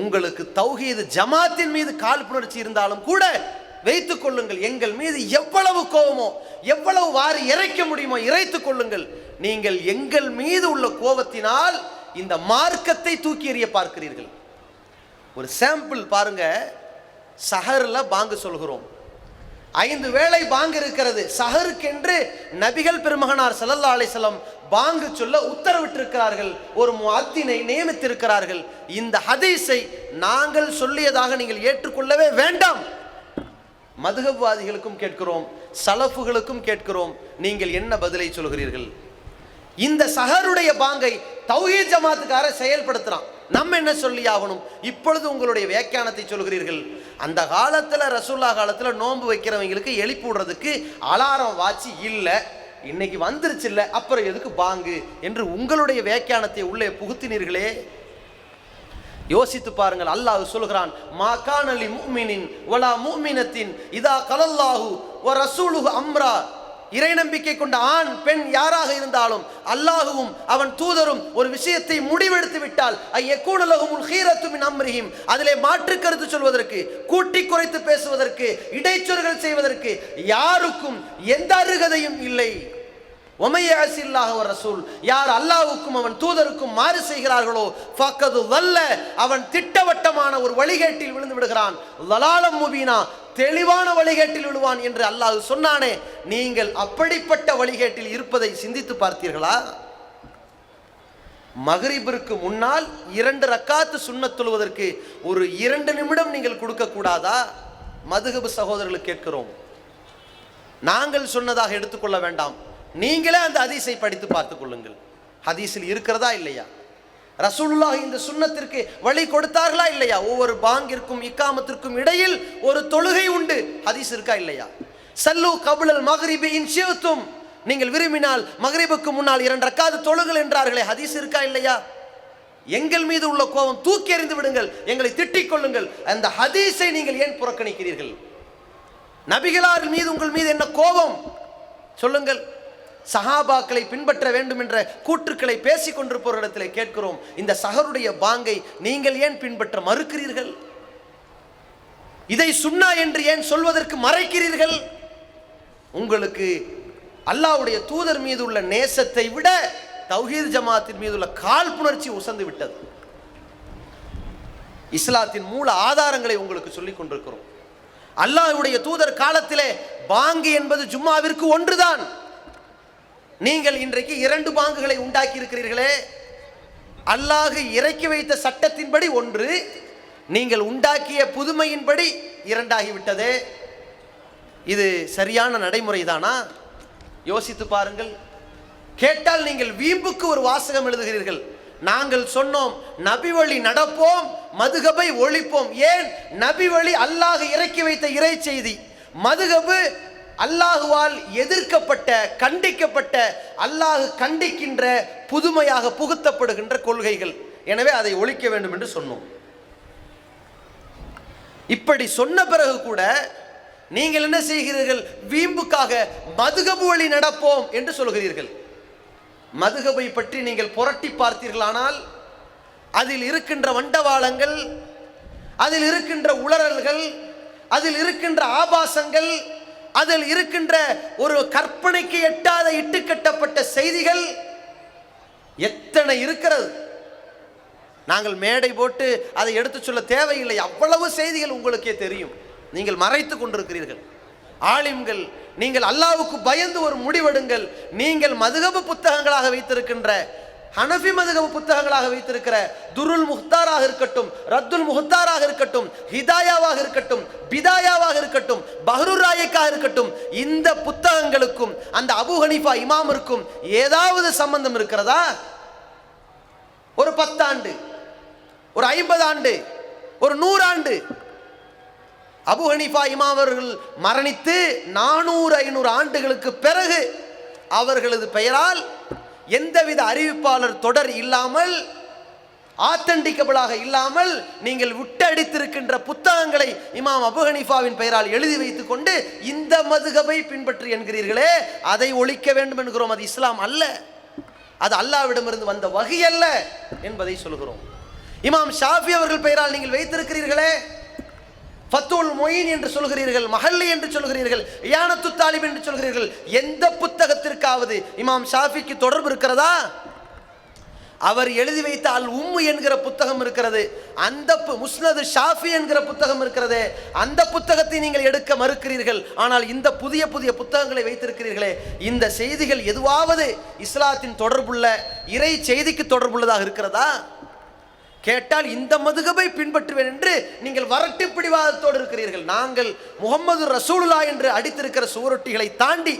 உங்களுக்கு தௌஹீத் ஜமாத்தின் மீது காழ்ப்புணர்ச்சி இருந்தாலும் கூட வைத்துக் கொள்ளுங்கள். எங்கள் மீது எவ்வளவு கோபமோ, எவ்வளவு வாரி இறைக்க முடியுமோ இறைத்துக் கொள்ளுங்கள். நீங்கள் எங்கள் மீது உள்ள கோபத்தினால் இந்த மார்க்கத்தை தூக்கி எறிய பார்க்கிறீர்கள். ஒரு சாம்பிள் பாருங்க. சஹர்ல பாங்கு சொல்கிறோம், 5 வேளை பாங்கு இருக்கிறது. சஹருக்கென்று நபிகள் பெருமகனார் ஸல்லல்லாஹு அலைஹி வஸல்லம் பாங்கு சொல்ல உத்தரவிட்டிருக்கிறார்கள், ஒரு முஅத்தினை நியமித்திருக்கிறார்கள். இந்த ஹதீஸை நாங்கள் சொல்லியதாக நீங்கள் ஏற்றுக்கொள்ளவே வேண்டாம். மதுஹப்வாதிகளுக்கும் கேட்கிறோம், சலஃபுகளுக்கும் கேட்கிறோம், நீங்கள் என்ன பதிலை சொல்கிறீர்கள்? இந்த சஹருடைய பாங்கை தௌஹீத் ஜமாத்துக்கார செயல்படுத்துறான், நம்ம என்ன சொல்லி ஆகணும்? இப்பொழுது உங்களுடைய வியாக்கியானத்தை சொல்கிறீர்கள். அந்த காலத்தில் ரசூலுல்லாஹ் காலத்தில் நோன்பு வைக்கிறவங்களுக்கு எழுப்பி விடுறதுக்கு அலாரம் வாட்சி இல்லை, இன்னைக்கு வந்துருச்சு இல்லை, அப்புறம் எதுக்கு பாங்கு என்று உங்களுடைய வியாக்கியானத்தை உள்ளே புகுத்தினீர்களே. யோசித்து பாருங்கள். அல்லாஹ் சொல்கிறான், மா கான லி முஃமினின் வலா முஃமினத்தின் இதா கலல்லாஹு வ ரசூலுஹு அம்ரா. இறை நம்பிக்கை கொண்ட ஆண் பெண் யாராக இருந்தாலும் அல்லாஹுவும் அவன் தூதரும் ஒரு விஷயத்தை முடிவெடுத்து விட்டால் ஐயக்கூன லஹுமுல் ஹீரத்து மின் அம்ரிஹிம், அதிலே மாற்று கருத்து சொல்வதற்கு, கூட்டி குறைத்து பேசுவதற்கு, இடைச்சொற்கள் செய்வதற்கு யாருக்கும் எந்த அருகதையும் இல்லை. ஒமையாசில்லாஹ் வ ரசூல், யார் அல்லாஹ்வுக்கும் அவன் தூதருக்கும் மாறு செய்கிறார்களோ ஃபக்கது வல்ல, அவன் திட்டவட்டமான ஒரு வழிகேட்டில் விழுந்து விடுகிறான். லலாலம் முபீனா, தெளிவான வழிகேட்டில் விழுவான் என்று அல்லாஹ் சொன்னானே. நீங்கள் அப்படிப்பட்ட வழிகேட்டில் இருப்பதை சிந்தித்து பார்த்தீர்களா? மக்ரிபிற்கு முன்னால் 2 ரக்காத்து சுன்னத் தொழுவதற்கு ஒரு 2 நிமிடம் நீங்கள் கொடுக்க கூடாதா? மதுஹப் சகோதரர்களுக்கு கேட்கிறோம். நாங்கள் சொன்னதாக எடுத்துக்கொள்ள வேண்டாம், நீங்களே அந்த ஹதீஸை படித்து பார்த்துக் கொள்ளுங்கள். ஹதீஸில் இருக்கிறதா இல்லையா? ரசூலுல்லாஹ் இந்த சுன்னத்திற்கு வழி கொடுத்தார்களா இல்லையா? ஒவ்வொரு பாங்கிற்கும் இக்காமத்திற்கும் இடையில் ஒரு தொழுகை உண்டு, ஹதீஸ் இருக்கா இல்லையா? சல்லு கபுலல் மக்ரிபி இன் ஷிஅ்தும், நீங்கள் விரும்பினால் மக்ரிபுக்கு முன்னால் 2 ரக்காத் தொழுங்கள் என்றார்களே, ஹதீஸ் இருக்கா இல்லையா? எங்கள் மீது உள்ள கோபம் தூக்கி எறிந்து விடுங்கள், எங்களை திட்டிக் கொள்ளுங்கள். அந்த ஹதீஸை நீங்கள் ஏன் புறக்கணிக்கிறீர்கள்? நபிகளார் மீது உங்கள் மீது என்ன கோபம் சொல்லுங்கள். சஹாபாக்களை பின்பற்ற வேண்டும் என்ற கூற்றுக்களை பேசிக் கொண்டிருப்போர் இடத்திலே கேட்கிறோம், இந்த சஹருடைய பாங்கை நீங்கள் ஏன் பின்பற்ற மறுக்கிறீர்கள்? இதை சுன்னா என்று ஏன் சொல்வதற்கு மறைக்கிறீர்கள்? உங்களுக்கு அல்லாஹ்வுடைய தூதர் மீது உள்ள நேசத்தை விட தௌஹீத் ஜமாத்தின் மீது உள்ள காழ்ப்புணர்ச்சி உசந்து விட்டது. இஸ்லாத்தின் மூல ஆதாரங்களை உங்களுக்கு சொல்லிக் கொண்டிருக்கிறோம். அல்லாஹ்வுடைய தூதர் காலத்திலே பாங்கு என்பது ஜும்மாவிற்கு ஒன்றுதான். நீங்கள் இன்றைக்கு 2 பாங்குகளை உண்டாக்கி இருக்கிறீர்களே. அல்லாஹ் இறக்கி வைத்த சட்டத்தின்படி 1, நீங்கள் உண்டாக்கிய புதுமையின்படி 2 ஆகிவிட்டதே. இது சரியான நடைமுறைதானா? யோசித்து பாருங்கள். கேட்டால் நீங்கள் வீம்புக்கு ஒரு வாசகம் எழுதுகிறீர்கள். நாங்கள் சொன்னோம், நபி வழி நடப்போம், மதுஹபை ஒழிப்போம். ஏன்? நபி வழி அல்லாஹ் இறக்கி வைத்த இறை செய்தி, மதுஹபு அல்லாஹுவால் எதிர்க்கப்பட்ட, கண்டிக்கப்பட்ட, அல்லாஹ் கண்டிக்கின்ற, புதுமையாக புகுத்தப்படுகின்ற கொள்கைகள். எனவே அதை ஒழிக்க வேண்டும் என்று சொன்னோம். இப்படி சொன்ன பிறகு கூட நீங்கள் என்ன செய்கிறீர்கள்? வீம்புக்காக மதுஹப் வழி நடப்போம் என்று சொல்கிறீர்கள். மதுஹபை பற்றி நீங்கள் புரட்டி பார்த்தீர்களானால் அதில் இருக்கின்ற வண்டவாளங்கள், அதில் இருக்கின்ற உளறல்கள், அதில் இருக்கின்ற ஆபாசங்கள், அதில் இருக்கின்ற ஒரு கற்பனைக்கு எட்டாத இட்டுக்கட்டப்பட்ட செய்திகள் எத்தனை இருக்கிறது. நாங்கள் மேடை போட்டு அதை எடுத்து சொல்ல தேவையில்லை. அவ்வளவு செய்திகள் உங்களுக்கே தெரியும். நீங்கள் மறைத்து கொண்டிருக்கிறீர்கள். ஆலிம்கள், நீங்கள் அல்லாஹ்வுக்கு பயந்து ஒரு முடிவெடுங்கள். நீங்கள் மதுஹப் புத்தகங்களாக வைத்திருக்கின்ற, ஹனஃபி மதுஹப் புத்தகங்களாக வைத்திருக்கிற துருல் முஹ்தாராக இருக்கட்டும், ரத்துல் முஹ்தாராக இருக்கட்டும், ஹிதாயாவாக இருக்கட்டும், பிதாயாவாக இருக்கட்டும், பஹ்ருர் ராயிக்காக இருக்கட்டும், இந்த புத்தகங்களுக்கும் அந்த அபூ ஹனீஃபா இமாமிற்கும் ஏதாவது சம்பந்தம் இருக்கிறதா? ஒரு 10 ஆண்டு, ஒரு 50 ஆண்டு, ஒரு 100 ஆண்டு அபு ஹனீஃபா இமாம் அவர்கள் மரணித்து 400-500 ஆண்டுகளுக்கு பிறகு அவர்களது பெயரால் எந்தவித அறிவிப்பாளர் தொடர் இல்லாமல், ஆத்தென்டிகபிளாக இல்லாமல் நீங்கள் விட்டடித்திருக்கின்ற புத்தகங்களை இமாம் அபு ஹனீஃபாவின் பெயரால் எழுதி வைத்துக் கொண்டு இந்த மதுஹபை பின்பற்றி என்கிறீர்களே, அதை ஒழிக்க வேண்டும் என்கிறோம். அது இஸ்லாம் அல்ல, அது அல்லாஹ்விடமிருந்து வந்த வஹி அல்ல என்பதை சொல்கிறோம். இமாம் ஷாஃபி அவர்கள் பெயரால் நீங்கள் வைத்திருக்கிறீர்களே, ஃபத்துல் மொயின் என்று சொல்கிறீர்கள், மஹல்லி என்று சொல்கிறீர்கள், இயானத்து தாலிப் என்று சொல்கிறீர்கள். எந்த புத்தகத்திற்காவது இமாம் ஷாஃபிக்கு தொடர்பு இருக்கிறதா? அவர் எழுதி வைத்த அல் உம்மு என்கிற புத்தகம் இருக்கிறது, அந்த முஸ்னது ஷாஃபி என்கிற புத்தகம் இருக்கிறது, அந்த புத்தகத்தை நீங்கள் எடுக்க மறுக்கிறீர்கள். ஆனால் இந்த புதிய புதிய புத்தகங்களை வைத்திருக்கிறீர்களே, இந்த செய்திகள் எதுவாவது இஸ்லாத்தின் தொடர்புள்ள இறை செய்திக்கு தொடர்புள்ளதாக இருக்கிறதா? கேட்டால் இந்த மதுஹபை பின்பற்றுவேன் என்று நீங்கள் வரட்டு பிடிவாதத்தோடு இருக்கிறீர்கள். நாங்கள் முஹம்மது ரசூலுல்லாஹ் என்று அடித்திருக்கிற சுவரொட்டிகளை தாண்டி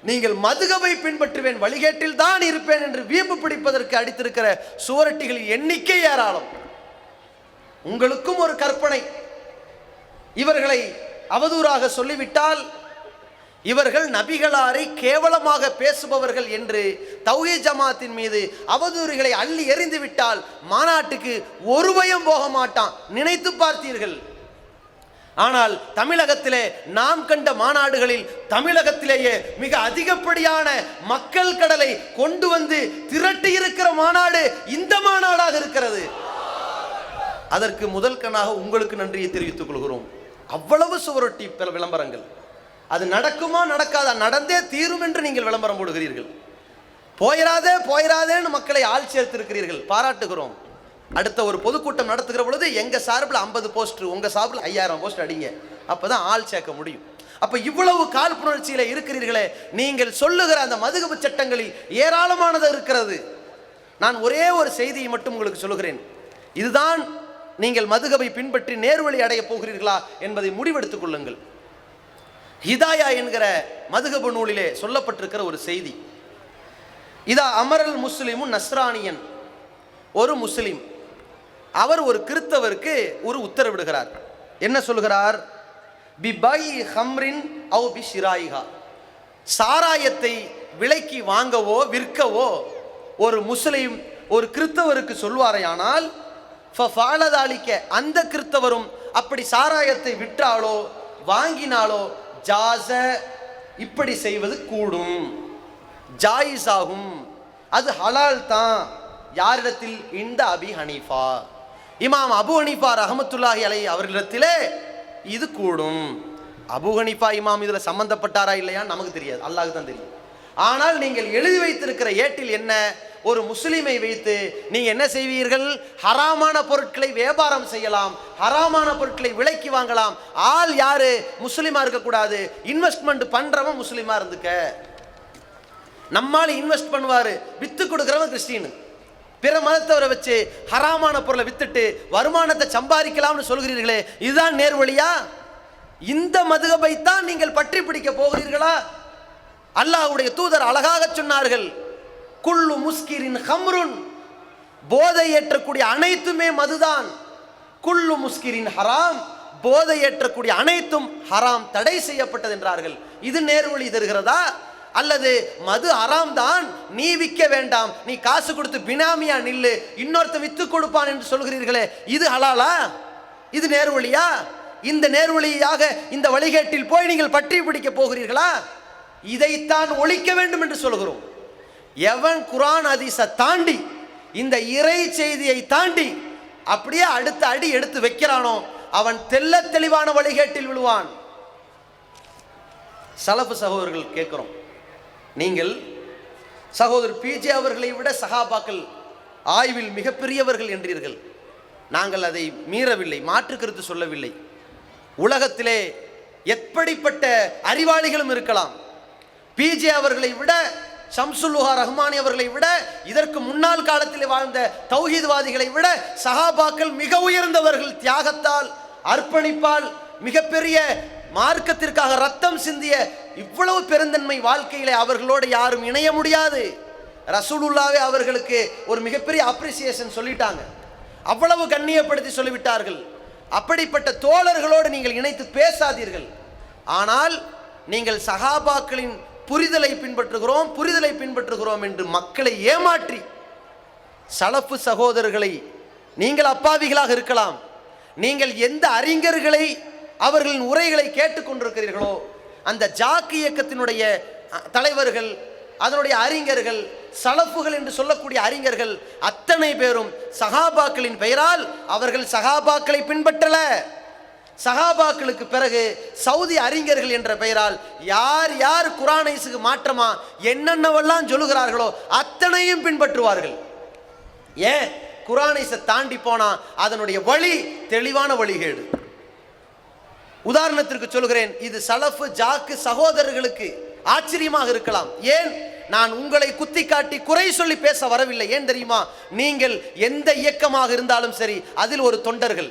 நீங்கள் மதுஹபை பின்பற்றுவேன், வழிகேட்டில் தான் இருப்பேன் என்று வீம்பு பிடிப்பதற்கு அடித்திருக்கிற சுவரொட்டிகளின் எண்ணிக்கை ஏராளம். உங்களுக்கும் ஒரு கற்பனை, இவர்களை அவதூறாக சொல்லிவிட்டால் இவர்கள் நபிகளாரை கேவலமாக பேசுபவர்கள் என்று தௌஹீத் ஜமாத்தின் மீது அவதூறுகளை அள்ளி எறிந்து விட்டால் மாநாட்டுக்கு ஒரு பயம் போக மாட்டான். நினைத்து பார்த்தீர்கள்? ஆனால் தமிழகத்திலே நாம் கண்ட மாநாடுகளில் தமிழகத்திலேயே மிக அதிகப்படியான மக்கள் கடலை கொண்டு வந்து திரட்டி இருக்கிற மாநாடு இந்த மாநாடாக இருக்கிறது. அதற்கு முதல் கண்ணாக உங்களுக்கு நன்றியை தெரிவித்துக் கொள்கிறோம். அவ்வளவு சுவரொட்டி விளம்பரங்கள், அது நடக்குமா நடக்காதா, நடந்தே தீரும் என்று நீங்கள் விளம்பரம் போடுகிறீர்கள். போயிராதே போயிராதேன்னு மக்களை ஆள் சேர்த்திருக்கிறீர்கள், பாராட்டுகிறோம். அடுத்த ஒரு பொதுக்கூட்டம் நடத்துகிற பொழுது எங்க சார்பில் 50 போஸ்டர், உங்க சார்பில் 5000 போஸ்டர் அடிங்க, அப்பதான் ஆள் சேர்க்க முடியும். அப்ப இவ்வளவு காழ்ப்புணர்ச்சியில இருக்கிறீர்களே, நீங்கள் சொல்லுகிற அந்த மதுஹப் சட்டங்களில் ஏராளமானது இருக்கிறது. நான் ஒரே ஒரு செய்தியை மட்டும் உங்களுக்கு சொல்லுகிறேன். இதுதான் நீங்கள் மதுஹபை பின்பற்றி நேர்வழி அடைய போகிறீர்களா என்பதை முடிவெடுத்துக் கொள்ளுங்கள். ஹிதாயா என்கிற மதுஹப் நூலிலே சொல்லப்பட்டிருக்கிற ஒரு செய்தி, இதா அமரல் முஸ்லிமும் நஸ்ரானியன், ஒரு முஸ்லிம் அவர் ஒரு கிறிஸ்தவருக்கு ஒரு உத்தரவிடுகிறார். என்ன சொல்கிறார்? பிபை ஹம்ரின் அவ் பி ஷிராயிஹா, சாராயத்தை விலைக்கு வாங்கவோ விற்கவோ ஒரு முஸ்லிம் ஒரு கிறிஸ்தவருக்கு சொல்வாரையானால் ஃபஃபாலதாலிக்க, அந்த கிறிஸ்தவரும் அப்படி சாராயத்தை விற்றாலோ வாங்கினாலோ ஜாஸ, இப்படி செய்வது கூடும், ஜாயிஸ் ஆகும், அது ஹலால் தான். யாரிடத்தில்? இந்த அபி ஹனீஃபா, இமாம் அபு ஹனீஃபா ரஹமத்துல்லாஹி அலைஹி அவர்களிடத்திலே இது கூடும். அபு ஹனீஃபா இமாம் இதுல சம்பந்தப்பட்டாரா இல்லையா நமக்கு தெரியாது, அல்லாஹ்க்கு தான் தெரியும். ஆனால் நீங்கள் எழுதி வைத்திருக்கிற ஏட்டில் என்ன? ஒரு முஸ்லிமை வைத்து நீங்க என்ன செய்வீர்கள்? ஹராமான பொருட்களை வியாபாரம் செய்யலாம், ஹராமான பொருட்களை விலைக்கு வாங்கலாம். ஆள் யாரு? முஸ்லிமா இருக்கக்கூடாது, இன்வெஸ்ட்மெண்ட் பண்றவன் முஸ்லிமா இருந்துக்க. நம்மால் இன்வெஸ்ட் பண்ணுவாரு, வித்து கொடுக்கிறவன் கிறிஸ்டின், பிற மதத்தவரை வச்சு ஹராமான பொருளை வித்துட்டு வருமானத்தை சம்பாதிக்கலாம்னு சொல்கிறீர்களே, இதுதான் நேர்வழியா? இந்த மதுஹபை தான் நீங்கள் பற்றி பிடிக்க போகிறீர்களா? அல்லாஹ்வுடைய தூதர் அழகாக சொன்னார்கள், குல்லு முஸ்கிரின் ஹம்ருன், போதை ஏற்றக்கூடிய அனைத்துமே மதுதான். குல்லு முஸ்கிரின் ஹராம், போதை ஏற்றக்கூடிய அனைத்தும் ஹராம், தடை செய்யப்பட்டது என்றார்கள். இது நேர்வழி தருகிறதா? அல்லது மது ஹராம் தான், நீ விற்க வேண்டாம், நீ காசு கொடுத்து பினாமியா நில்லு, இன்னொருத்த வித்து கொடுப்பான் என்று சொல்கிறீர்களே, இது ஹலாலா? இது நேர்வழியா? இந்த நேர்வழியாக இந்த வழிகேட்டில் போய் நீங்கள் பற்றி பிடிக்க போகிறீர்களா? இதைத்தான் ஒழிக்க வேண்டும் என்று சொல்கிறோம். எவன் குர்ஆன் ஹதீஸை தாண்டி இந்த இறை செய்தியை தாண்டி அப்படியே அடுத்த அடி எடுத்து வைக்கிறானோ அவன் தெள்ள தெளிவான வழிகேட்டில் விழுவான். சலஃபு சகோதரர்கள் கேட்கிறோம், நீங்கள் சகோதரர் பிஜே அவர்களை விட சஹாபாக்கள் ஆய்வில் மிகப்பெரியவர்கள் என்றீர்கள். நாங்கள் அதை மீறவில்லை, மாற்று கருத்து சொல்லவில்லை. உலகத்திலே எப்படிப்பட்ட அறிவாளிகளும் இருக்கலாம். பிஜே அவர்களை விட, ஷம்சுல்லுஹா ரஹ்மானி அவர்களை விட, இதற்கு முன்னாள் காலத்தில் வாழ்ந்த தௌஹீத்வாதிகளை விட சஹாபாக்கள் மிக உயர்ந்தவர்கள். தியாகத்தால், அர்ப்பணிப்பால், மிகப்பெரிய மார்க்கத்திற்காக ரத்தம் சிந்திய இவ்வளவு பெருந்தன்மை வாழ்க்கையிலே அவர்களோடு யாரும் இணைய முடியாது. ரசூலுல்லாஹ்வே அவர்களுக்கு ஒரு மிகப்பெரிய அப்ரிசியேஷன் சொல்லிட்டாங்க, அவ்வளவு கண்ணியப்படுத்தி சொல்லிவிட்டார்கள். அப்படிப்பட்ட தோழர்களோடு நீங்கள் இணைத்து பேசாதீர்கள். ஆனால் நீங்கள் சஹாபாக்களின் புரிதலை பின்பற்றுகிறோம் என்று மக்களை ஏமாற்றி சலஃபு சகோதரர்களை, நீங்கள் அப்பாவிகளாக இருக்கலாம், நீங்கள் எந்த அறிஞர்களை அவர்களின் உரைகளை கேட்டுக்கொண்டிருக்கிறீர்களோ அந்த ஜாக் இயக்கத்தினுடைய தலைவர்கள், அதனுடைய அறிஞர்கள், சலஃபுகள் என்று சொல்லக்கூடிய அறிஞர்கள் அத்தனை பேரும் சஹாபாக்களின் பெயரால் அவர்கள் சஹாபாக்களை பின்பற்றல. சஹாபாக்களுக்கு பிறகு சவுதி அறிஞர்கள் என்ற பெயரால் யார் யார் குர்ஆனிஸுக்கு மாற்றமா என்னென்னவெல்லாம் சொல்லுகிறார்களோ அத்தனையும் பின்பற்றுவார்கள். ஏன்? குர்ஆனிஸை தாண்டி போனா அதனுடைய வழி தெளிவான வழிகேடு. உதாரணத்திற்கு சொல்கிறேன், இது சலஃபு ஜாக்கு சகோதரர்களுக்கு ஆச்சரியமாக இருக்கலாம். ஏன்? நான் உங்களை குத்தி காட்டி குறை சொல்லி பேச வரவில்லை. ஏன் தெரியுமா? நீங்கள் எந்த இயக்கமாக இருந்தாலும் சரி, அதில் ஒரு தொண்டர்கள்,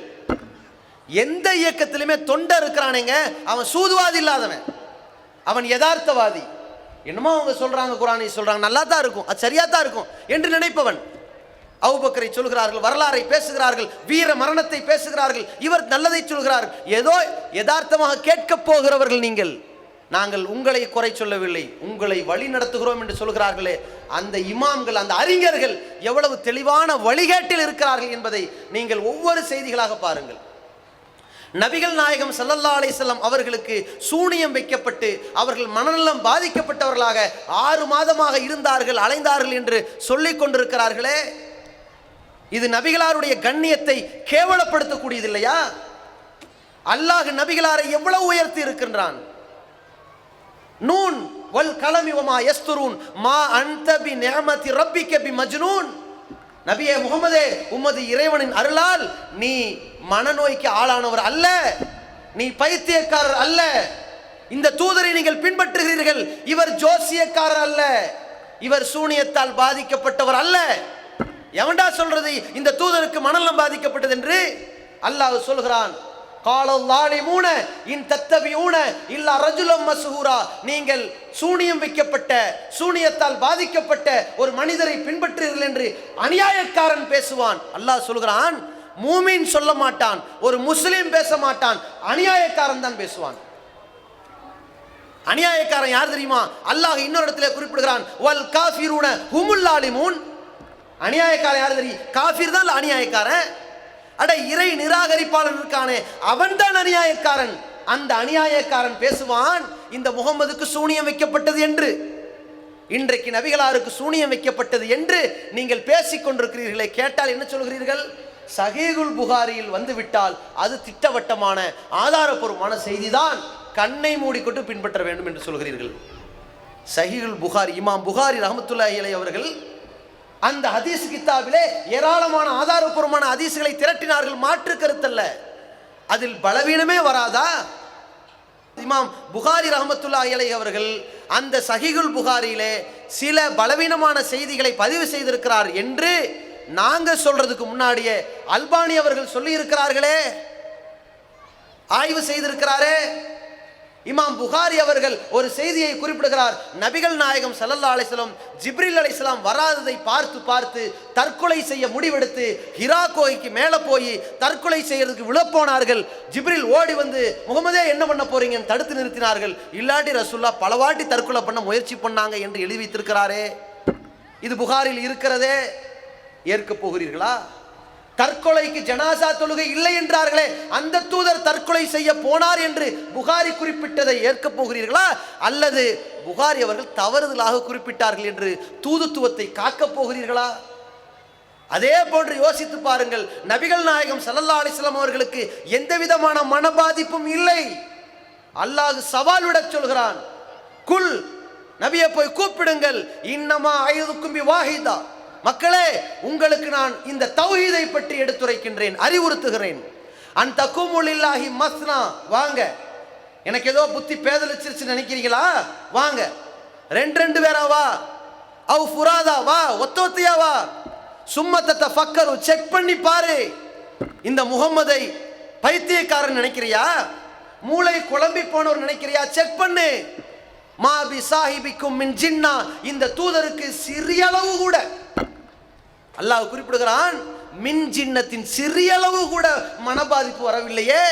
எந்த இயக்கத்திலுமே தொண்டர் இருக்கிறானேங்க, அவன் சூதுவாதி இல்லாதவன், அவன் யதார்த்தவாதி. என்னமோ அவங்க சொல்றாங்க, குர்ஆனை சொல்றாங்க, நல்லா தான் இருக்கும், அது சரியா தான் இருக்கும் என்று நினைப்பவன். அபூபக்கரை சொல்கிறார்கள், வரலாறை பேசுகிறார்கள், வீர மரணத்தை பேசுகிறார்கள், இவர் நல்லதை சொல்கிறார்கள். ஏதோ யதார்த்தமாக கேட்க போகிறவர்கள் நீங்கள். நாங்கள் உங்களை குறை சொல்லவில்லை, உங்களை வழி நடத்துகிறோம் என்று சொல்கிறார்களே, அந்த இமாம்கள், அந்த அறிஞர்கள் எவ்வளவு தெளிவான வழிகாட்டில் இருக்கிறார்கள் என்பதை நீங்கள் ஒவ்வொரு செய்திகளாக பாருங்கள். நபிகள் நாயகம் ஸல்லல்லாஹு அலைஹி வஸல்லம் அவர்களுக்கு சூனியம் வைக்கப்பட்டு அவர்கள் மனநலம் பாதிக்கப்பட்டவர்களாக 6 மாதமாக இருந்தார்கள், அலைந்தார்கள் என்று சொல்லிக் கொண்டிருக்கிறார்களே, இது நபிகளாருடைய கண்ணியத்தை கேவலப்படுத்தக்கூடியது இல்லையா? அல்லாஹ் நபிகளாரை எவ்வளவு உயர்த்தி இருக்கின்றான். நூன் வல் கலமி வமா யஸ்துரூன் மா அன்த பி நிஅமதி ரப்பிக பி மஜ்னூன். நபியே முகமதே, உமது இறைவனின் அருளால் நீ மனநோய்க்கு ஆளானவர் அல்ல, நீ பைத்தியக்காரர் அல்ல. இந்த தூதரை நீங்கள் பின்பற்றுகிறீர்கள், இவர் ஜோசியக்காரர் அல்ல, இவர் சூனியத்தால் பாதிக்கப்பட்டவர் அல்ல. எவன்டா சொல்றது இந்த தூதருக்கு மனநலம் பாதிக்கப்பட்டது என்று? அல்லாஹ் சொல்கிறான், காலல்லாலிமூன இன் தத்தபியூன இல்லா ரஜுலம் மஸ்ஹூரா. நீங்கள் சூனியம் வைக்கப்பட்ட, சூனியத்தால் பாதிக்கப்பட்ட ஒரு மனிதரை பின்பற்றுகிறீர்கள் என்று அநியாயக்காரன் பேசுவான். அல்லாஹ் சொல்கிறான், மூமின் சொல்ல மாட்டான், ஒரு முஸ்லிம் பேச மாட்டான், அநியாயக்காரன் தான் பேசுவான். அநியாயக்காரன் யார் தெரியுமா? அல்லாஹ் இன்னொரு இடத்துல குறிப்பிடுகிறான், வல் காஃபிரூன ஹுமுல் லாலிமூன். அநியாயக்காரன் யார் தெரியும்? காஃபிர் தான் அநியாயக்காரன். அட, இறை நிராகரிப்பாளன் இருக்கானே, அவன் தான் அநியாயக்காரன். அந்த அநியாயக்காரன் பேசுவான் இந்த முகம்மதுக்கு சூனியம் வைக்கப்பட்டது என்று. இன்றைக்கு நபிகளாருக்கு சூனியம் வைக்கப்பட்டது என்று நீங்கள் பேசிக் கொண்டிருக்கிறீர்களே, கேட்டால் என்ன சொல்கிறீர்கள்? சஹீஹுல் புகாரியில் வந்துவிட்டால் அது திட்டவட்டமான ஆதாரபூர்வமான செய்திதான், கண்ணை மூடிக்கொண்டு பின்பற்ற வேண்டும் என்று சொல்கிறீர்கள். சஹீஹுல் புகாரி, இமாம் புகாரி ரஹ்மத்துல்லாஹி அலைஹி அவர்கள் அந்த ஹதீஸ் கித்தாபிலே ஏராளமான ஆதாரபூர்வமான ஹதீஸ்களை திரட்டினார்கள், மாற்று கருத்தல்ல. அதில் பலவீனமே வராதா? இமாம் புகாரி ரஹ்மத்துல்லாஹி அலைஹி அவர்கள் அந்த சஹீஹுல் புகாரியிலே சில பலவீனமான செய்திகளை பதிவு செய்திருக்கிறார் என்று நாங்க சொல்றதுக்கு முன்னாடியே அல்பானி அவர்கள் சொல்லி இருக்கிறார்களே, ஆய்வு செய்திருக்கிறாரே. இமாம் புகாரி அவர்கள் ஒரு செய்தியை குறிப்பிடுகிறார். நபிகள் நாயகம் ஸல்லல்லாஹு அலைஹி வஸல்லம் ஜிப்ரீல் அலைஹிஸ்ஸலாம் வராததை பார்த்து பார்த்து தற்கொலை செய்ய முடிவெடுத்து ஹிரா கோகைக்கு மேலே போய் தற்கொலை செய்யறதுக்கு விழப்போனார்கள். ஜிப்ரீல் ஓடி வந்து, முகமதே என்ன பண்ண போறீங்கன்னு தடுத்து நிறுத்தினார்கள். இல்லாட்டி ரசூல்லா பலவாட்டி தற்கொலை பண்ண முயற்சி பண்ணாங்க என்று எழுதி வைத்திருக்கிறாரே. இது புகாரில் இருக்கிறதே, ஏற்க போகிறீர்களா? தற்கொலைக்கு ஜனாசா தொழுகை இல்லை என்றார்களே, அந்த தூதர் தற்கொலை செய்ய போனார் என்று புகாரி குறிப்பிட்டதை ஏற்க போகிறீர்களா? அல்லது புகாரி அவர்கள் தவறுதலாக குறிப்பிட்டார்கள் என்று தூதுத்துவத்தை காக்க போகிறீர்களா? அதே போன்று யோசித்து பாருங்கள். நபிகள் நாயகம் ஸல்லல்லாஹு அலைஹி வஸல்லம் அவர்களுக்கு எந்த விதமான மனபாதிப்பும் இல்லை. அல்லாஹ் சவால் விட சொல்கிறான், குல், நபியை போய் கூப்பிடுங்கள், இன்னமா அய்யுதுக்கும் பி வாஹிதா, மக்களே உங்களுக்கு நான் இந்த தௌஹீதை பற்றி எடுத்துரைக்கின்றேன், அறிவுறுத்துகிறேன். அன் தகுமு லில்லாஹி மஸ்னா, வாங்க. எனக்கு ஏதோ புத்தி பேதலிச்சிருச்சு நினைக்கிறீங்களா? வாங்க. ரெண்டு பேரா வா, அவ் ஃபுராதா வா, ஒத்தொத்தியா வா, சும்மத்த தஃபக்கரு, செக் பண்ணி பாரு. இந்த முகம்மதை பைத்தியக்காரன் நினைக்கிறியா? மூளை குழம்பி போனவர் நினைக்கிறியா? செக் பண்ணு. மா பி சாஹிபிக்கும் மின் ஜின்னா, இந்த தூதருக்கு சிறிய அளவு கூட, அல்லாஹ் குறிப்பிடுகிறான், மின் ஜின்னத்தின் சிறியளவு கூட மனபாதிப்பு வரவில்லையே.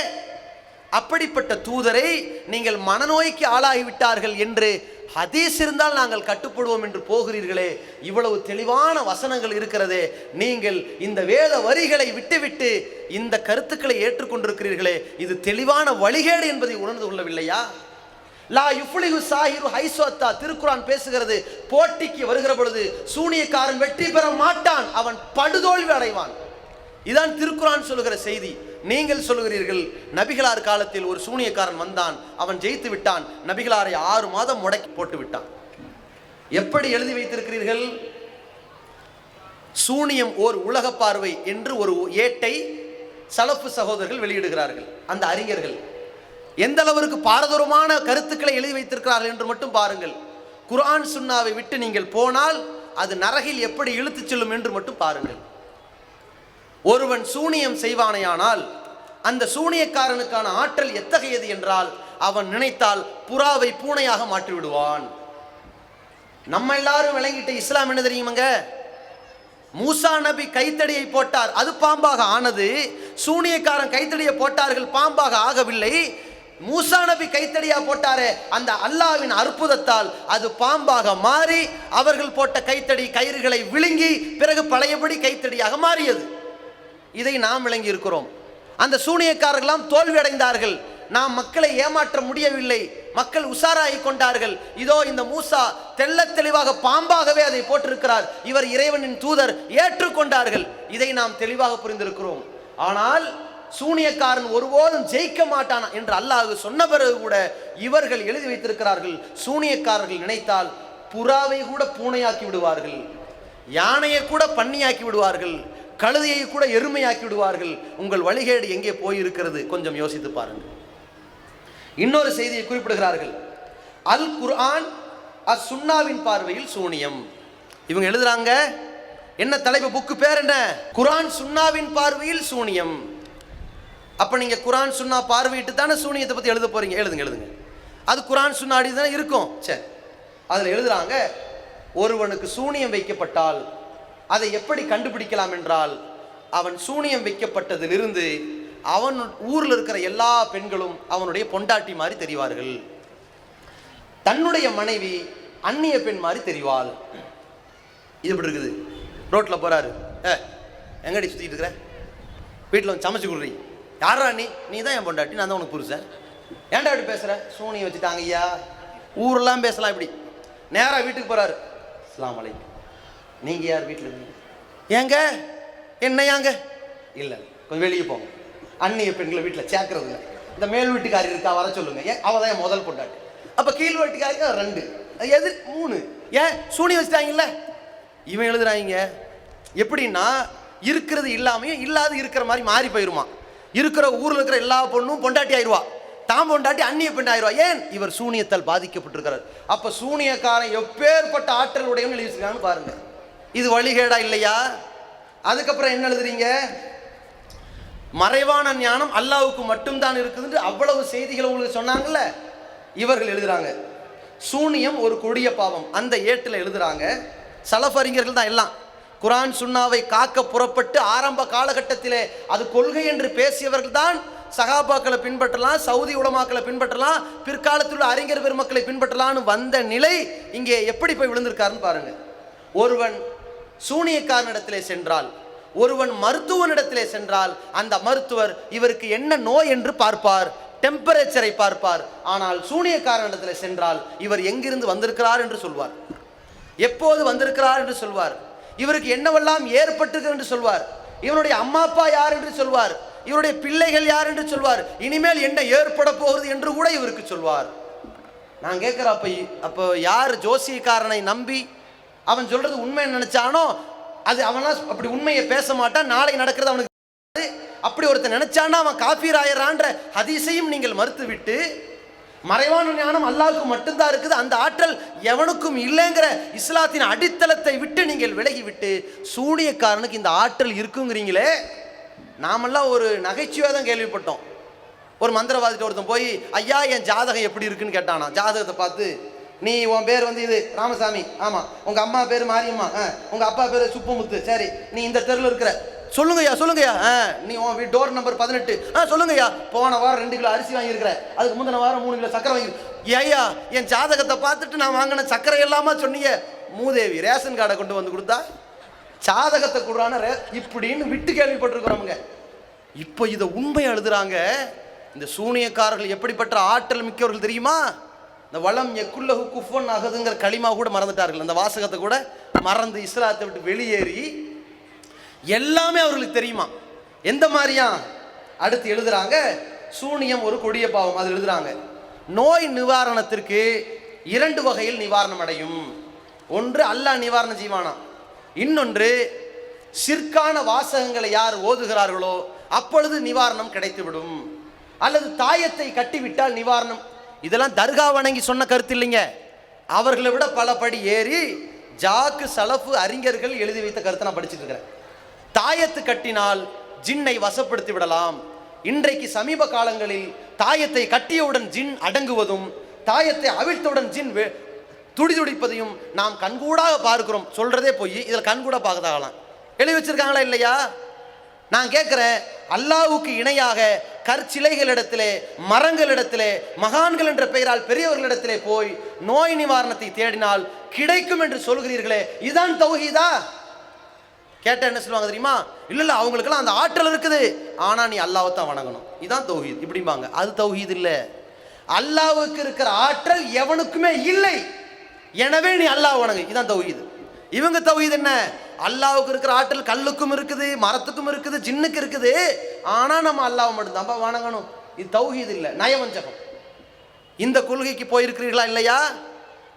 அப்படிப்பட்ட தூதரை நீங்கள் மனநோய்க்கு ஆளாகிவிட்டார்கள் என்று ஹதீஸ் இருந்தால் நாங்கள் கட்டுப்படுவோம் என்று போகிறீர்களே. இவ்வளவு தெளிவான வசனங்கள் இருக்கிறதே, நீங்கள் இந்த வேத வரிகளை விட்டுவிட்டு இந்த கருத்துக்களை ஏற்றுக்கொண்டிருக்கிறீர்களே, இது தெளிவான வழிகேடு என்பதை உணர்ந்து கொள்ளவில்லையா? லா யுஃப்லிஹு சாஹிரு ஹைஸோத்தா, திருக்குரான் பேசுகிறது. போட்டிக்கு வருகிற பொழுது சூனியக்காரன் வெற்றி பெற மாட்டான், அவன் படுதோல்வி அடைவான். இதான் திருக்குரான் சொல்லுகிற செய்தி. நீங்கள் சொல்லுகிறீர்கள் நபிகளார் காலத்தில் ஒரு சூனியக்காரன் வந்தான், அவன் ஜெயித்து விட்டான், நபிகளாரை 6 மாதம் முடக்கி போட்டு விட்டான். எப்படி எழுதி வைத்திருக்கிறீர்கள்? சூனியம் ஓர் உலக பார்வை என்று ஒரு ஏட்டை சலஃபு சகோதரர்கள் வெளியிடுகிறார்கள். அந்த அறிஞர்கள் எந்த அளவிற்கு பாரதூரமான கருத்துக்களை எழுதி வைத்திருக்கிறார்கள் என்று மட்டும் பாருங்கள். குர்ஆன் சுன்னாவை விட்டு நீங்கள் போனால் அது நரகில் எப்படி இழுத்துச் செல்லும் என்று மட்டும் பாருங்கள். ஒருவன் சூனியம் செய்வானையானால் அந்த சூனியக்காரனுக்கான ஆற்றல் எத்தகையது என்றால், அவன் நினைத்தால் புறாவை பூனையாக மாற்றி விடுவான். நம்ம எல்லாரும் விளங்கிட்ட இஸ்லாம் என்ன தெரியுமாங்க? மூசா நபி கைத்தடியை போட்டார், அது பாம்பாக ஆனது. சூனியக்காரன் கைத்தடியை போட்டார்கள், பாம்பாக ஆகவில்லை. மூசா நபி கைத்தடியா போட்டாரே, அந்த அல்லாஹ்வின் அற்புதத்தால் அது பாம்பாக மாறி அவர்கள் போட்ட கைத்தடி கயிறுகளை விழுங்கி பிறகு பழையபடி கைத்தடியாக மாறியது. இதை நாம் விளங்கி இருக்கிறோம். அந்த சூனியக்காரர்களாம் தோல்வி அடைந்தார்கள். நாம் மக்களை ஏமாற்ற முடியவில்லை, மக்கள் உஷாராகி கொண்டார்கள். இதோ இந்த மூசா தெள்ள தெளிவாக பாம்பாகவே அதை போட்டிருக்கிறார், இவர் இறைவனின் தூதர், ஏற்றுக்கொண்டார்கள். இதை நாம் தெளிவாக புரிந்திருக்கிறோம். ஆனால் சூனியக்காரன் ஒருபோதும் ஜெயிக்க மாட்டான் என்று அல்லாஹ் சொன்ன பிறகு கூட இவர்கள் எழுதி வைத்திருக்கிறார்கள், சூனியக்காரர்கள் நினைத்தால் புறாவை கூட பூனையாக்கி விடுவார்கள், யானையை கூட பன்னியாக்கி விடுவார்கள், கழுதையை கூட எருமையாக்கி விடுவார்கள். உங்கள் வழிகேடு எங்கே போயிருக்கிறது? கொஞ்சம் யோசித்து பாருங்கள். இன்னொரு செய்தியை குறிப்பிடுகிறார்கள். அல் குர்ஆன் அஸ் சுன்னாவின் பார்வையில் சூனியம். இவங்க எழுதுறாங்க, என்ன தலைப்பு, புக்கு பேர் என்ன? குர்ஆன் சுன்னாவின் பார்வையில் சூனியம். அப்ப நீங்க குர்ஆன் சுன்னா பார்வையிட்டு தானே சூனியத்தை பத்தி எழுத போறீங்க. எழுதுங்க. அது குர்ஆன் சுன்னா அடி தானே இருக்கும். சரி, அதுல எழுதுறாங்க, ஒருவனுக்கு சூனியம் வைக்கப்பட்டால் அதை எப்படி கண்டுபிடிக்கலாம் என்றால், அவன் சூனியம் வைக்கப்பட்டதிலிருந்து அவன் ஊரில் இருக்கிற எல்லா பெண்களும் அவனுடைய பொண்டாட்டி மாதிரி தெரிவார்கள், தன்னுடைய மனைவி அந்நிய பெண் மாதிரி தெரிவாள். இது எப்படி இருக்குது? ரோட்டில் போறாரு, எங்கடி சுற்றிட்டு இருக்கிற, வீட்டில் வந்து சமைச்சு கொடுறீ, யாரா நீ தான் என் பொண்டாட்டி, நான் தான் உனக்கு புருஷன், ஏன்டா இப்படி பேசுகிற, சூனியம் வச்சுட்டாங்க ஐயா. ஊரெல்லாம் பேசலாம் இப்படி. நேராக வீட்டுக்கு போகிறாரு, அஸ்ஸலாமு அலைக்கும், நீங்கள் யார் வீட்டில் இருக்கீங்க? ஏங்க என்னையாங்க? இல்லை, கொஞ்சம் வெளியே போங்க, அந்நிய பெண்களை வீட்டில் சேர்க்கறது இல்லை. இந்த மேல் வீட்டுக்காரி இருக்கா, வர சொல்லுங்க. ஏன், அவள் தான் என் முதல் பொண்டாட்டி. அப்போ கீழ் வீட்டுக்காரி 2, எது 3, ஏன் சூனி வச்சுட்டாங்கல்ல. இவன் எழுதுறாங்க எப்படின்னா, இருக்கிறது இல்லாமையும் இல்லாத இருக்கிற மாதிரி மாறி போயிருமா. இருக்கிற ஊரில் இருக்கிற எல்லா பொண்ணும் பொண்டாட்டி ஆயிடுவா, தாம் பொண்டாட்டி அந்நிய பெண் ஆயிடுவா. ஏன்? இவர் சூனியத்தால் பாதிக்கப்பட்டிருக்கிறார். அப்போ சூனியக்காரன் எப்பேற்பட்ட ஆற்றல் உடையவன் எழுதி வச்சிருக்கான்னு பாருங்க. இது வழிகேடா இல்லையா? அதுக்கப்புறம் என்ன எழுதுறீங்க? மறைவான ஞானம் அல்லாஹ்வுக்கு மட்டும்தான் இருக்குதுன்னு அவ்வளவு செய்திகளை உங்களுக்கு சொன்னாங்கல்ல. இவர்கள் எழுதுறாங்க, சூனியம் ஒரு கொடிய பாவம். அந்த ஏட்டில் எழுதுறாங்க, சலஃப் அறிஞர்கள் தான் எல்லாம். குர்ஆன் சுன்னாவை காக்க புறப்பட்டு ஆரம்ப காலகட்டத்திலே அது கொள்கை என்று பேசியவர்கள் தான் சகாபாக்களை பின்பற்றலாம், சவுதி உலமாக்களை பின்பற்றலாம், பிற்காலத்தில் உள்ள அறிஞர் பெருமக்களை பின்பற்றலான்னு வந்த நிலை இங்கே எப்படி போய் விழுந்திருக்காருன்னு பாருங்க. ஒருவன் சூனியக்காரனிடத்திலே சென்றால், ஒருவன் மருத்துவனிடத்திலே சென்றால், அந்த மருத்துவர் இவருக்கு என்ன நோய் என்று பார்ப்பார், டெம்பரேச்சரை பார்ப்பார். ஆனால் சூனியக்காரனிடத்திலே சென்றால் இவர் எங்கிருந்து வந்திருக்கிறார் என்று சொல்வார், எப்போது வந்திருக்கிறார் என்று சொல்வார், இவருக்கு என்னவெல்லாம் ஏற்பட்டிருக்கிறது என்று சொல்வார், இவனுடைய அம்மா அப்பா யார் என்று சொல்வார், இவருடைய பிள்ளைகள் யார் என்று சொல்வார், இனிமேல் என்ன ஏற்பட போகிறது என்று கூட இவருக்கு சொல்வார். நான் கேட்கிறேன், அப்போ யார் ஜோசியக்காரனை நம்பி அவன் சொல்றது உண்மை நினைச்சானோ, அது அவனா அப்படி உண்மையை பேச மாட்டான், நாளை நடக்கிறது அவனுக்கு. அப்படி ஒருத்தன் நினைச்சான்னா அவன் காஃபீர் ஆயிரான்ற ஹதீஸையும் நீங்கள் மறுத்துவிட்டு, மறைவான ஞானம் அல்லாஹ்வுக்கு மட்டும்தான் இருக்குது, அந்த ஆற்றல் எவனுக்கும் இல்லைங்கிற இஸ்லாத்தின் அடித்தளத்தை விட்டு நீங்கள் விலகிவிட்டு சூனியக்காரனுக்கு இந்த ஆற்றல் இருக்குங்கிறீங்களே. நாமெல்லாம் ஒரு நகைச்சுவையாக தான் கேள்விப்பட்டோம். ஒரு மந்திரவாதிட்ட ஒருத்தன் போய், ஐயா என் ஜாதகம் எப்படி இருக்குன்னு கேட்டானா. ஜாதகத்தை பார்த்து, நீ உன் பேர் வந்து இது ராமசாமி, ஆமாம், உங்கள் அம்மா பேர் மாரியம்மா, உங்கள் அப்பா பேர் சுப்பமுத்து, சரி, நீ இந்த தெருவில் இருக்கிற, சொல்லுங்கய்யா சொல்லுங்கய்யா, நீ உன் டோர் நம்பர் 18, சொல்லுங்கய்யா, போன வாரம் 2 கிலோ அரிசி வாங்கியிருக்கிறேன், அதுக்கு முந்தின வாரம் 3 கிலோ சக்கரை வாங்கி. ஐயா, என் ஜாதகத்தை பார்த்துட்டு நான் வாங்கின சக்கரை எல்லாமா சொன்னீங்க? மூதேவி ரேஷன் கார்டை கொண்டு வந்து கொடுத்தா ஜாதகத்தை கொடுறான இப்படின்னு விட்டு கேள்விப்பட்டிருக்கிறோமுங்க. இப்போ இதை உண்மை எழுதுறாங்க. இந்த சூனியக்காரர்கள் எப்படிப்பட்ட ஆற்றல் மிக்கவர்கள் தெரியுமா? இந்த வளம் எக்குல்லஹு குஃபன் அகதுங்கிற களிமா கூட மறந்துட்டார்கள். அந்த வாசகத்தை கூட மறந்து இஸ்லாத்தை விட்டு வெளியேறி எல்லாமே அவர்களுக்கு தெரியுமா. எந்த மாதிரியா அடுத்து எழுதுறாங்க, சூனியம் ஒரு கொடிய பாவம். அது எழுதுறாங்க, நோய் நிவாரணத்திற்கு 2 வகையில் நிவாரணம் அடையும். ஒன்று அல்லாஹ் நிவாரணம் செய்வானா, இன்னொன்று சிற்கான வாசகங்களை யார் ஓதுகிறார்களோ அப்பொழுது நிவாரணம் கிடைத்துவிடும். அல்லது தாயத்தை கட்டிவிட்டால் நிவாரணம். இதெல்லாம் தர்கா வணங்கி சொன்ன கருத்து இல்லைங்க. அவர்களை விட பல படி ஏறி ஜாக்கு சலஃபு அறிஞர்கள் எழுதி வைத்த கருத்தை நான் படிச்சுட்டு இருக்கிறேன். தாயத்து கட்டினால் ஜின்னை வசப்படுத்தி விடலாம். இன்றைக்கு சமீப காலங்களில் தாயத்தை கட்டியவுடன் ஜின் அடங்குவதும் தாயத்தை அவிழ்த்தவுடன் ஜின் துடிதுடிப்பதையும் நாம் கண்கூடாக பார்க்கிறோம். சொல்றதே போய் இதில் கண்கூட பார்க்கதாகலாம். எழுதி வச்சிருக்காங்களா இல்லையா? நான் கேட்கிறேன், அல்லாஹ்வுக்கு இணையாக கற்சிலைகளிடத்திலே, மரங்களிடத்திலே, மகான்கள் என்ற பெயரால் பெரியவர்களிடத்திலே போய் நோய் நிவாரணத்தை தேடினால் கிடைக்கும் என்று சொல்கிறீர்களே, இதுதான் தௌஹீதா? கேட்ட என்ன சொல்லுவாங்க தெரியுமா? இல்ல அவங்களுக்கெல்லாம் அந்த ஆற்றல் இருக்குது, ஆனா நீ அல்லாஹ்வை தான் வணங்கணும், இதுதான் தௌஹீத் இப்படிம்பாங்க. அது தௌஹீத் இல்லை. அல்லாஹ்வுக்கு இருக்கிற ஆற்றல் எவனுக்குமே இல்லை, எனவே நீ அல்லாஹ் வணங்கு, இதுதான் தௌஹீத். இவங்க தௌஹீத் என்ன? அல்லாஹ்வுக்கு இருக்கிற ஆற்றல் கல்லுக்கும் இருக்குது, மரத்துக்கும் இருக்குது, ஜின்னுக்கு இருக்குது, ஆனா நம்ம அல்லாஹ்வை மட்டும்தான் வணங்கணும். இது தௌஹீத் இல்லை, நயவஞ்சகம். இந்த கொள்கைக்கு போயிருக்கிறீர்களா இல்லையா?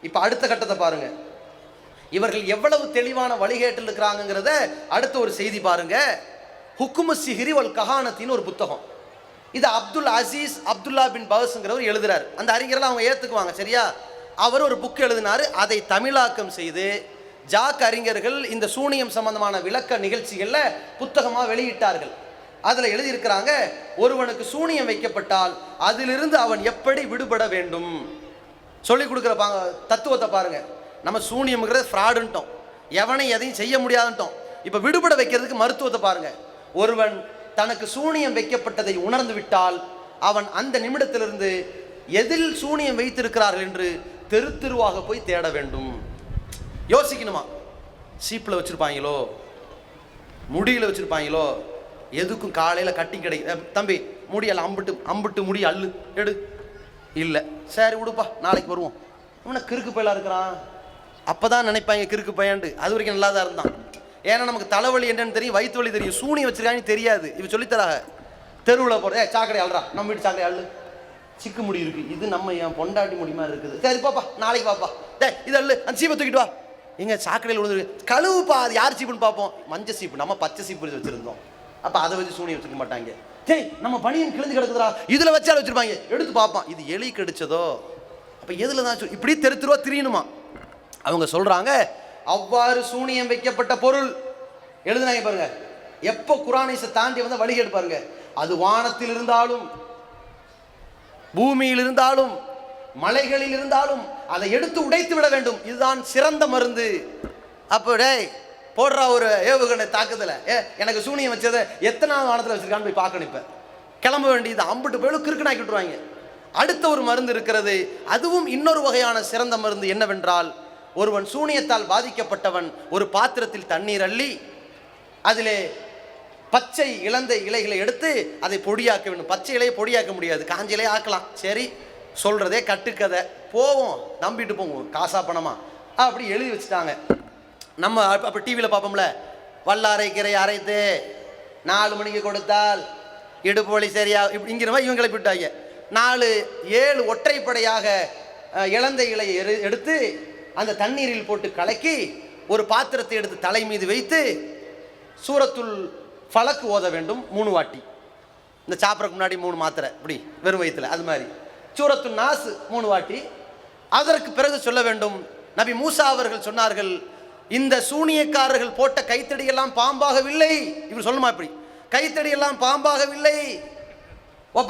இப்ப அடுத்த கட்டத்தை பாருங்க. இவர்கள் எவ்வளவு தெளிவான வழிகேட்டில் இருக்கிறாங்கிறத அடுத்த ஒரு செய்தி பாருங்க. ஹுக்குமு சிஹ்ரி வல் கஹானத்தின்னு ஒரு புத்தகம். இது அப்துல் அசீஸ் அப்துல்லா பின் பவஸ்ங்கிறவர் எழுதுறாரு. அந்த அறிஞர்கள் அவங்க ஏற்றுக்குவாங்க, சரியா? அவர் ஒரு புக் எழுதினார். அதை தமிழாக்கம் செய்து ஜாக் அறிஞர்கள் இந்த சூனியம் சம்பந்தமான விளக்க நிகழ்ச்சிகளில் புத்தகமாக வெளியிட்டார்கள். அதில் எழுதியிருக்கிறாங்க, ஒருவனுக்கு சூனியம் வைக்கப்பட்டால் அதிலிருந்து அவன் எப்படி விடுபட வேண்டும் சொல்லிக் கொடுக்குற தத்துவத்தை பாருங்க. நம்ம சூனியம்ங்கிறது ஃப்ராடுன்ட்டோம், எவனை எதையும் செய்ய முடியாதுன்ட்டோம். இப்போ விடுபட வைக்கிறதுக்கு மருத்துவத்தை பாருங்க. ஒருவன் தனக்கு சூனியம் வைக்கப்பட்டதை உணர்ந்து விட்டால் அவன் அந்த நிமிடத்திலிருந்து எதில் சூனியம் வைத்திருக்கிறார்கள் என்று தெரு தெருவாக போய் தேட வேண்டும். யோசிக்கணுமா? சீப்பில் வச்சுருப்பாங்களோ, முடியில் வச்சுருப்பாங்களோ, எதுக்கும் காலையில் கட்டி கிடைக்கும், தம்பி முடியெல்லாம் அம்பிட்டு முடி அள்ளு எடு, இல்லை சரி விடுப்பா நாளைக்கு வருவோம். இவனை கிறுக்கு பையலாக இருக்கிறான், அப்போ தான் நினைப்பாங்க கிறுக்கு பையன்ட்டு. அது வரைக்கும் நல்லா தான் இருந்தான். ஏன்னா நமக்கு தலைவலி என்னன்னு தெரியும், வயிற்று வலி தெரியும், சூனி வச்சிருக்காங்கன்னு தெரியாது. இவ சொல்லித்தராக தெருவில் போகிற சாக்கடை அல்றா, நம்ம வீட்டு சாக்கடை அள்ளு, சிக்கு முடி இருக்குது, இது நம்ம என் பொண்டாட்டி முடியுமா இருக்குது, சரி பாப்பா நாளைக்கு பாப்பா, இது அல்லு, அந்த சீப்பை தூக்கிட்டு வா, எங்க சாக்கடையில் விழுந்து கழுவுப்பா, அது யார் சீப்புன்னு பார்ப்போம், மஞ்சள் சீப்பு, நம்ம பச்சை சீப்பு வச்சுருந்தோம். அப்போ அதை வச்சு சூனி வச்சுக்க மாட்டாங்க. நம்ம பனியன் கிழிஞ்சு கிடக்குதுரா, இதில் வச்சாலும் வச்சுருப்பாங்க, எடுத்து பார்ப்பான், இது எலி கடிச்சதோ. அப்போ எதில் தான் இப்படி தெரு தெருவா திரியணுமா? அவங்க சொல்கிறாங்க, அவ்வாறு சூனியம் வைக்கப்பட்ட பொருள் எழுதுனாங்க பாருங்க. எப்போ குரானிஸை தாண்டி வந்தால் வழிகேடு பாருங்க. அது வானத்தில் இருந்தாலும், பூமியில் இருந்தாலும், மலைகளில் இருந்தாலும் அதை எடுத்து உடைத்து விட வேண்டும், இதுதான் சிறந்த மருந்து. அப்போ டேய் போடுறா ஒரு ஏவுகணை தாக்குதலை, எனக்கு சூனியம் வச்சதை எத்தனாவது வானத்தில் வச்சிருக்கான்னு போய் பார்க்கணும். இப்போ கிளம்ப வேண்டியது, அம்பிட்டு போயிலும் கிறுக்குனாக்கி விட்டுருவாங்க. அடுத்த ஒரு மருந்து இருக்கிறது, அதுவும் இன்னொரு வகையான சிறந்த மருந்து. என்னவென்றால், ஒருவன் சூனியத்தால் பாதிக்கப்பட்டவன் ஒரு பாத்திரத்தில் தண்ணீர் அள்ளி அதிலே பச்சை இளந்த இலைகளை எடுத்து அதை பொடியாக்க வேண்டும். பச்சை இலையை பொடியாக்க முடியாது, காஞ்ச இலையை ஆக்கலாம். சரி சொல்றதே கட்டுக்கதை, போவோம் நம்பிட்டு போவோம், காசா பணமா அப்படி எழுதி வச்சுட்டாங்க. நம்ம அப்போ டிவியில் பார்ப்போம்ல, வல்லாரை கீரை அரைத்து 4 மணிக்கு கொடுத்தால் இடுப்பு வலி சரியா இப்படிங்கிற மாதிரி இவங்களை விட்டாங்க. 4-7 ஒற்றைப்படையாக இளந்த இலையை எடுத்து அந்த தண்ணீரில் போட்டு கலக்கி ஒரு பாத்திரத்தை எடுத்து தலை மீது வைத்து சூரத்துல் ஃபலக் ஓத வேண்டும் 3 வாட்டி. இந்த சாப்பிட்றதுக்கு முன்னாடி 3 மாத்திரை இப்படி வெறும் வயிற்றுல, அது மாதிரி சூரத்துல் நாஸ் 3 வாட்டி. அதற்கு பிறகு சொல்ல வேண்டும், நபி மூசா அவர்கள் சொன்னார்கள், இந்த சூனியக்காரர்கள் போட்ட கைத்தடியெல்லாம் பாம்பாகவில்லை. இவர் சொல்லுமா இப்படி, கைத்தடியெல்லாம் பாம்பாகவில்லை.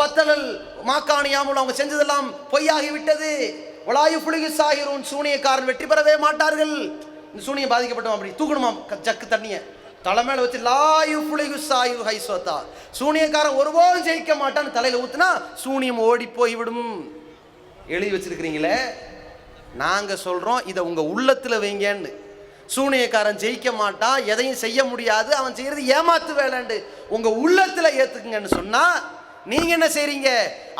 பத்தலல் மாக்காணியாமல் அவங்க செஞ்சதெல்லாம் பொய்யாகிவிட்டது. ஒலாயு புலிகு சாகிரும், சூனியக்காரன் வெற்றி பெறவே மாட்டார்கள். இந்த சூனியம் பாதிக்கப்பட்டோம், அப்படி தூக்கணுமா ஜக்கு தண்ணியை தலைமையில வச்சு லாயு புலிகு சாயு ஹைசோத்தா, சூனியக்காரன் ஒருபோதும் ஜெயிக்க மாட்டான்னு தலையில ஊத்துனா சூனியம் ஓடி போய்விடும். எழுதி வச்சிருக்கிறீங்களே, நாங்க சொல்றோம் இதை உங்க உள்ளத்துல வைங்கன்னு. சூனியக்காரன் ஜெயிக்க மாட்டான், எதையும் செய்ய முடியாது, அவன் செய்யறது ஏமாத்து வேலைண்டு உங்க உள்ளத்துல ஏத்துக்குங்கன்னு சொன்னா நீங்க என்ன செய்றீங்க?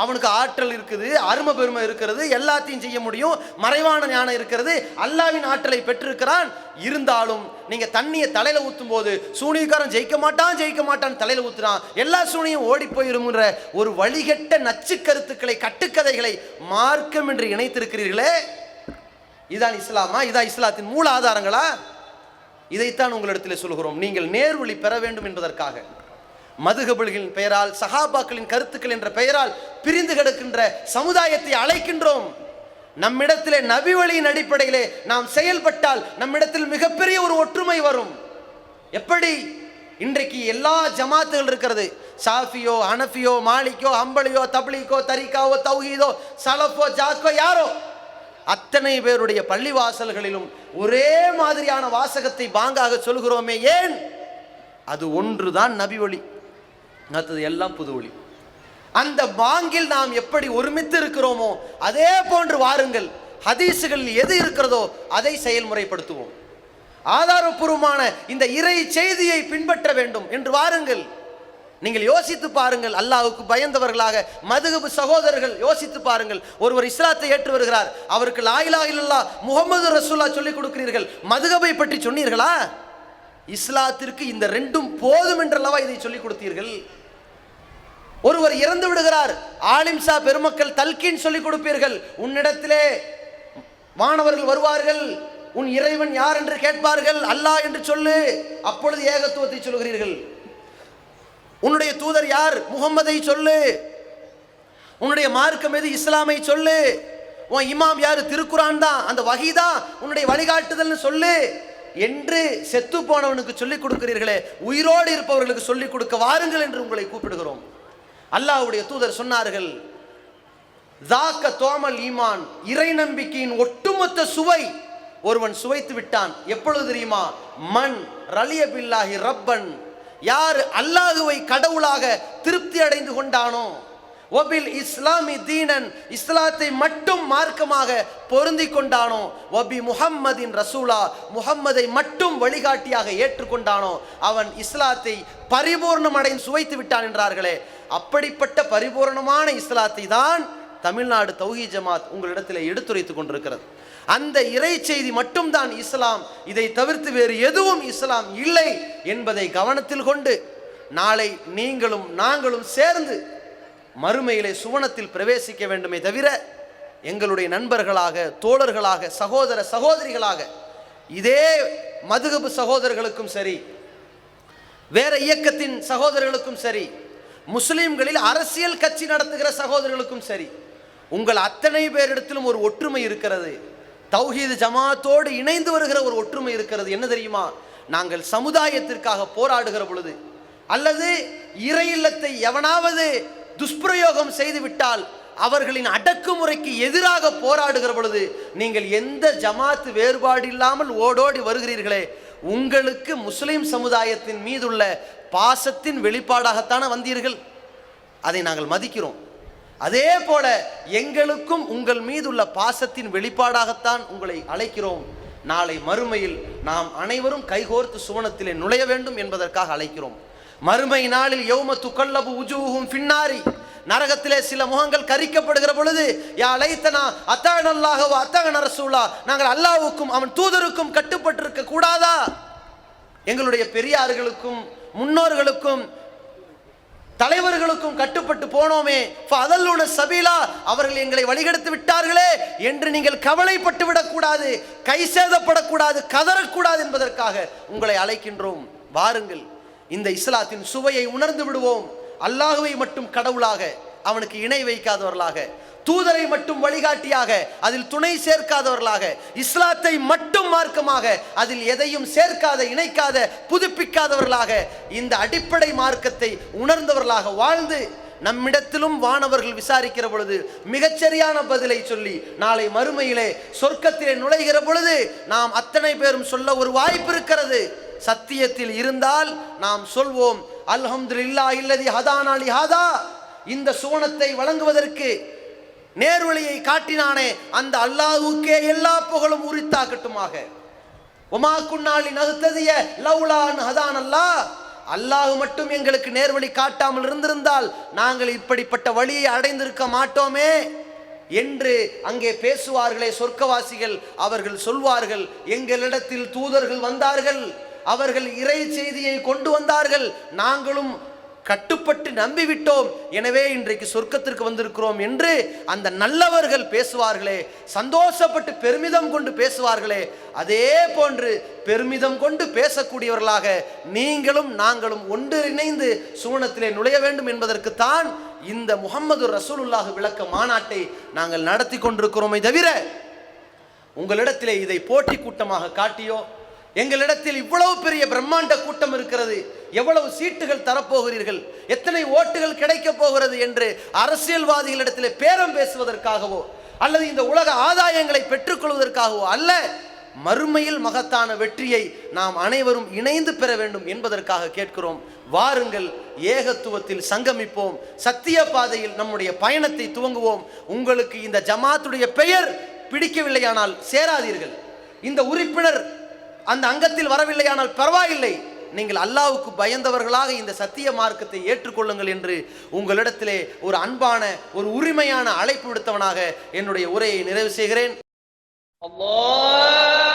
அவனுக்கு ஆற்றல் இருக்குது, அருமை பெருமை இருக்கிறது, எல்லாத்தையும் செய்ய முடியும், மறைவான ஞானம் இருக்கிறது, அல்லாஹ்வின் ஆற்றலை பெற்றிருக்கிறான். இருந்தாலும் நீங்க தண்ணியை தலையில ஊத்தும் போது சூனியக்காரன் ஜெயிக்க மாட்டான் தலையில ஊத்துறான், எல்லா சூனியும் ஓடி போயிரும்ன்ற ஒரு வழிகட்ட நச்சு கருத்துக்களை, கட்டுக்கதைகளை மார்க்கம் என்று இணைத்திருக்கிறீர்களே, இதான் இஸ்லாமா? இதான் இஸ்லாத்தின் மூல ஆதாரங்களா? இதைத்தான் உங்களிடத்தில் சொல்கிறோம். நீங்கள் நேர்வழி பெற வேண்டும் என்பதற்காக மதுஹபுகளின் பெயரால், சஹாபாக்களின் கருத்துக்கள் என்ற பெயரால் பிரிந்து கிடக்கின்ற சமுதாயத்தை அழைக்கின்றோம். நம்மிடத்திலே நபி வழியின் அடிப்படையிலே நாம் செயல்பட்டால் நம்மிடத்தில் மிகப்பெரிய ஒரு ஒற்றுமை வரும். எப்படி இன்றைக்கு எல்லா ஜமாத்துகள் இருக்கிறது, சாஃபியோ, ஹனஃபியோ, மாலிக்கோ, ஹம்பலியோ, தப்லீகோ, தரிகாவோ, தௌஹீதோ, சலஃபோ, ஜாக்கோ, யாரோ அத்தனை பேருடைய பள்ளிவாசல்களிலும் ஒரே மாதிரியான வாசகத்தை பாங்காக சொல்கிறோமே, ஏன்? அது ஒன்றுதான் நபி வழி, மற்றது எல்லாம் புது வழி. அந்த பாங்கில் நாம் எப்படி ஒருமித்து இருக்கிறோமோ அதே போன்று வாருங்கள், ஹதீசுகளில் எது இருக்கிறதோ அதை செயல்முறைப்படுத்துவோம். ஆதாரபூர்வமான இந்த இறை செய்தியை பின்பற்ற வேண்டும் என்று வாருங்கள். நீங்கள் யோசித்து பாருங்கள், அல்லாஹ்வுக்கு பயந்தவர்களாக மதுஹப் சகோதரர்கள் யோசித்து பாருங்கள். ஒருவர் இஸ்லாத்தை ஏற்று வருகிறார், அவருக்கு லா இலாஹ இல்லல்லாஹ் முஹம்மது ரசூலுல்லாஹ் சொல்லிக் கொடுக்கிறீர்கள், மதுஹபை பற்றி சொன்னீர்களா? இஸ்லாத்திற்கு இந்த ரெண்டும் போதும் என்றல்லவா இதை சொல்லிக் கொடுத்தீர்கள்? ஒருவர் இறந்து விடுகிறார், ஆலிம்சா பெருமக்கள் தல்கீன் சொல்லிக் கொடுப்பீர்கள், உன்னிடத்திலே மாணவர்கள் வருவார்கள், உன் இறைவன் யார் என்று கேட்பார்கள், அல்லாஹ் என்று சொல்லு, அப்பொழுது ஏகத்துவத்தை சொல்கிறீர்கள். உன்னுடைய தூதர் யார், முகம்மதை சொல்லு, உன்னுடைய மார்க்கம் எது, இஸ்லாமை சொல்லு, உன் இமாம் யாரு, திருக்குரான் தான், அந்த வஹி தான் உன்னுடைய வழிகாட்டுதல்னு சொல்லு என்று செத்து போனவனுக்கு சொல்லிக் கொடுக்கிறீர்களே, உயிரோடு இருப்பவர்களுக்கு சொல்லிக் கொடுக்க வாருங்கள் என்று உங்களை கூப்பிடுகிறோம். அல்லாஹ்வுடைய தூதர் சொன்னார்கள், ஸாக்க தோமல் ஈமான், இறை நம்பிக்கையின் ஒட்டுமொத்த சுவை ஒருவன் சுவைத்து விட்டான். எப்பொழுது தெரியுமா? மன் ரலிய பில்லாஹி ரப்பன், யார் அல்லாஹுவை கடவுளாக திருப்தி அடைந்து கொண்டானோ, வபில் இஸ்லாமி தீனன், இஸ்லாத்தை மட்டும் மார்க்கமாக பொருந்தி கொண்டானோ, வபி முஹம்மதின் ரசூலா, முஹம்மதை மட்டும் வழிகாட்டியாக ஏற்றுக்கொண்டானோ, அவன் இஸ்லாத்தை பரிபூர்ணமடைந்து சுவைத்து விட்டான் என்றார்களே. அப்படிப்பட்ட பரிபூர்ணமான இஸ்லாத்தை தான் தமிழ்நாடு தௌஹீத் ஜமாத் உங்களிடத்தில் எடுத்துரைத்துக் கொண்டிருக்கிறது. அந்த இறை செய்தி மட்டும்தான் இஸ்லாம், இதை தவிர்த்து வேறு எதுவும் இஸ்லாம் இல்லை என்பதை கவனத்தில் கொண்டு நாளை நீங்களும் நாங்களும் சேர்ந்து மறுமையிலே சுவனத்தில் பிரவேசிக்க வேண்டுமே தவிர எங்களுடைய நண்பர்களாக, தோழர்களாக, சகோதர சகோதரிகளாக, இதே மதுஹப் சகோதரர்களுக்கும் சரி, வேற இயக்கத்தின் சகோதரர்களுக்கும் சரி, முஸ்லிம்களில் அரசியல் கட்சி நடத்துகிற சகோதரர்களுக்கும் சரி, உங்கள் அத்தனை பேரிடத்திலும் ஒரு ஒற்றுமை இருக்கிறது. தௌஹீத் ஜமாத்தோடு இணைந்து வருகிற ஒரு ஒற்றுமை இருக்கிறது. என்ன தெரியுமா? நாங்கள் சமுதாயத்திற்காக போராடுகிற பொழுது, அல்லது இறை இல்லத்தை எவனாவது துஷ்பிரயோகம் செய்து விட்டால் அவர்களின் அடக்குமுறைக்கு எதிராக போராடுகிற பொழுது, நீங்கள் எந்த ஜமாத்து வேறுபாடு இல்லாமல் ஓடோடி வருகிறீர்களே, உங்களுக்கு முஸ்லிம் சமுதாயத்தின் மீதுள்ள பாசத்தின் வெளிப்பாடாகத்தான வந்தீர்கள். அதை நாங்கள் மதிக்கிறோம். அதே போல எங்களுக்கும் உங்கள் மீதுள்ள பாசத்தின் வெளிப்பாடாகத்தான் உங்களை அழைக்கிறோம். நாளை மறுமையில் நாம் அனைவரும் கைகோர்த்து சுவனத்திலே நுழைய வேண்டும் என்பதற்காக அழைக்கிறோம். மறுமை நாளில் யௌம துகல்லபு உஜூஹும் ஃபின்னாரி, நரகத்திலே சில முகங்கள் கரிக்கப்படுகிற பொழுது, யா லைத்தனா அத்தானல்லாஹ வ அத்தான ரசூலா, நாங்கள் அல்லாஹ்வுக்கும் அவன் தூதருக்கும் கட்டுப்பட்டிருக்க கூடாதா? எங்களுடைய பெரியார்களுக்கும் முன்னோர்களுக்கும் தலைவர்களுக்கும் கட்டுப்பட்டு போனோமே, ஃபஅதல்லுன சபீலா, அவர்கள் எங்களை வழிகெடுத்து விட்டார்களே என்று நீங்கள் கவலைப்பட்டு விடக்கூடாது, கை சேதப்படக்கூடாது, கதறக்கூடாது என்பதற்காக உங்களை அழைக்கின்றோம். வாருங்கள், இந்த இஸ்லாத்தின் சுவையை உணர்ந்து விடுவோம். அல்லாஹுவை மட்டும் கடவுளாக, அவனுக்கு இணை வைக்காதவர்களாக, தூதரை மட்டும் வழிகாட்டியாக, அதில் துணை சேர்க்காதவர்களாக, இஸ்லாத்தை மட்டும் மார்க்கமாக, அதில் எதையும் சேர்க்காத, இணைக்காத, புதுப்பிக்காதவர்களாக, இந்த அடிப்படை மார்க்கத்தை உணர்ந்தவர்களாக வாழ்ந்து நம்மிடத்திலும் வானவர்கள் விசாரிக்கிற பொழுது மிகச்சரியான பதிலை சொல்லி நாளை மறுமையிலே சொர்க்கத்திலே நுழைகிற பொழுது நாம் அத்தனை பேரும் சொல்ல ஒரு வாய்ப்பு இருக்கிறது. சத்தியத்தில் இருந்தால் நாம் சொல்வோம், அல்ஹம்துலில்லாஹி அல்லதி ஹதானா லிஹாதா. இந்த சுவனத்தை வழங்குவதற்கு நேர்வழியை காட்டினானே அந்த அல்லாஹ்வுக்கே எல்லா புகழும் உரித்தாகட்டுமாக. ஒமா குன்னாலி நஹ்ததிய லௌலா அன் ஹதானல்லாஹ். அல்லாஹ் மட்டும் எங்களுக்கு நேர்வழி காட்டாமல் இருந்திருந்தால் நாங்கள் இப்படிப்பட்ட வழியை அடைந்திருக்க மாட்டோமே என்று அங்கே பேசுவார்களே சொர்க்கவாசிகள். அவர்கள் சொல்வார்கள், எங்களிடத்தில் தூதர்கள் வந்தார்கள், அவர்கள் இறை செய்தியை கொண்டு வந்தார்கள், நாங்களும் கட்டுப்பட்டு நம்பிவிட்டோம், எனவே இன்றைக்கு சொர்க்கத்திற்கு வந்திருக்கிறோம் என்று அந்த நல்லவர்கள் பேசுவார்களே, சந்தோஷப்பட்டு பெருமிதம் கொண்டு பேசுவார்களே, அதே போன்று பெருமிதம் கொண்டு பேசக்கூடியவர்களாக நீங்களும் நாங்களும் ஒன்றிணைந்து சுவனத்திலே நுழைய வேண்டும் என்பதற்குத்தான் இந்த முஹம்மது ரசூலுல்லாஹ் விளக்க மாநாட்டை நாங்கள் நடத்தி கொண்டிருக்கிறோமே தவிர உங்களிடத்திலே இதை போட்டி கூட்டமாக காட்டியோ, எங்களிடத்தில் இவ்வளவு பெரிய பிரம்மாண்ட கூட்டம் இருக்கிறது, எவ்வளவு சீட்டுகள் தரப்போகிறீர்கள், எத்தனை ஓட்டுகள் கிடைக்க போகிறது என்று அரசியல்வாதிகளிடத்தில் பேரம் பேசுவதற்காகவோ அல்லது இந்த உலக ஆதாயங்களை பெற்றுக்கொள்வதற்காகவோ அல்ல, மறுமையில் மகத்தான வெற்றியை நாம் அனைவரும் இணைந்து பெற வேண்டும் என்பதற்காக கேட்கிறோம். வாருங்கள், ஏகத்துவத்தில் சங்கமிப்போம், சத்திய பாதையில் நம்முடைய பயணத்தை துவங்குவோம். உங்களுக்கு இந்த ஜமாத்துடைய பெயர் பிடிக்கவில்லையானால் சேராதீர்கள், இந்த உறுப்பினர் அந்த அங்கத்தில் வரவில்லையானால் பரவாயில்லை, நீங்கள் அல்லாஹ்வுக்கு பயந்தவர்களாக இந்த சத்திய மார்க்கத்தை ஏற்றுக்கொள்ளுங்கள் என்று உங்களிடத்திலே ஒரு அன்பான ஒரு உரிமையான அழைப்பு விடுத்தவனாக என்னுடைய உரையை நிறைவு செய்கிறேன். அல்லாஹ்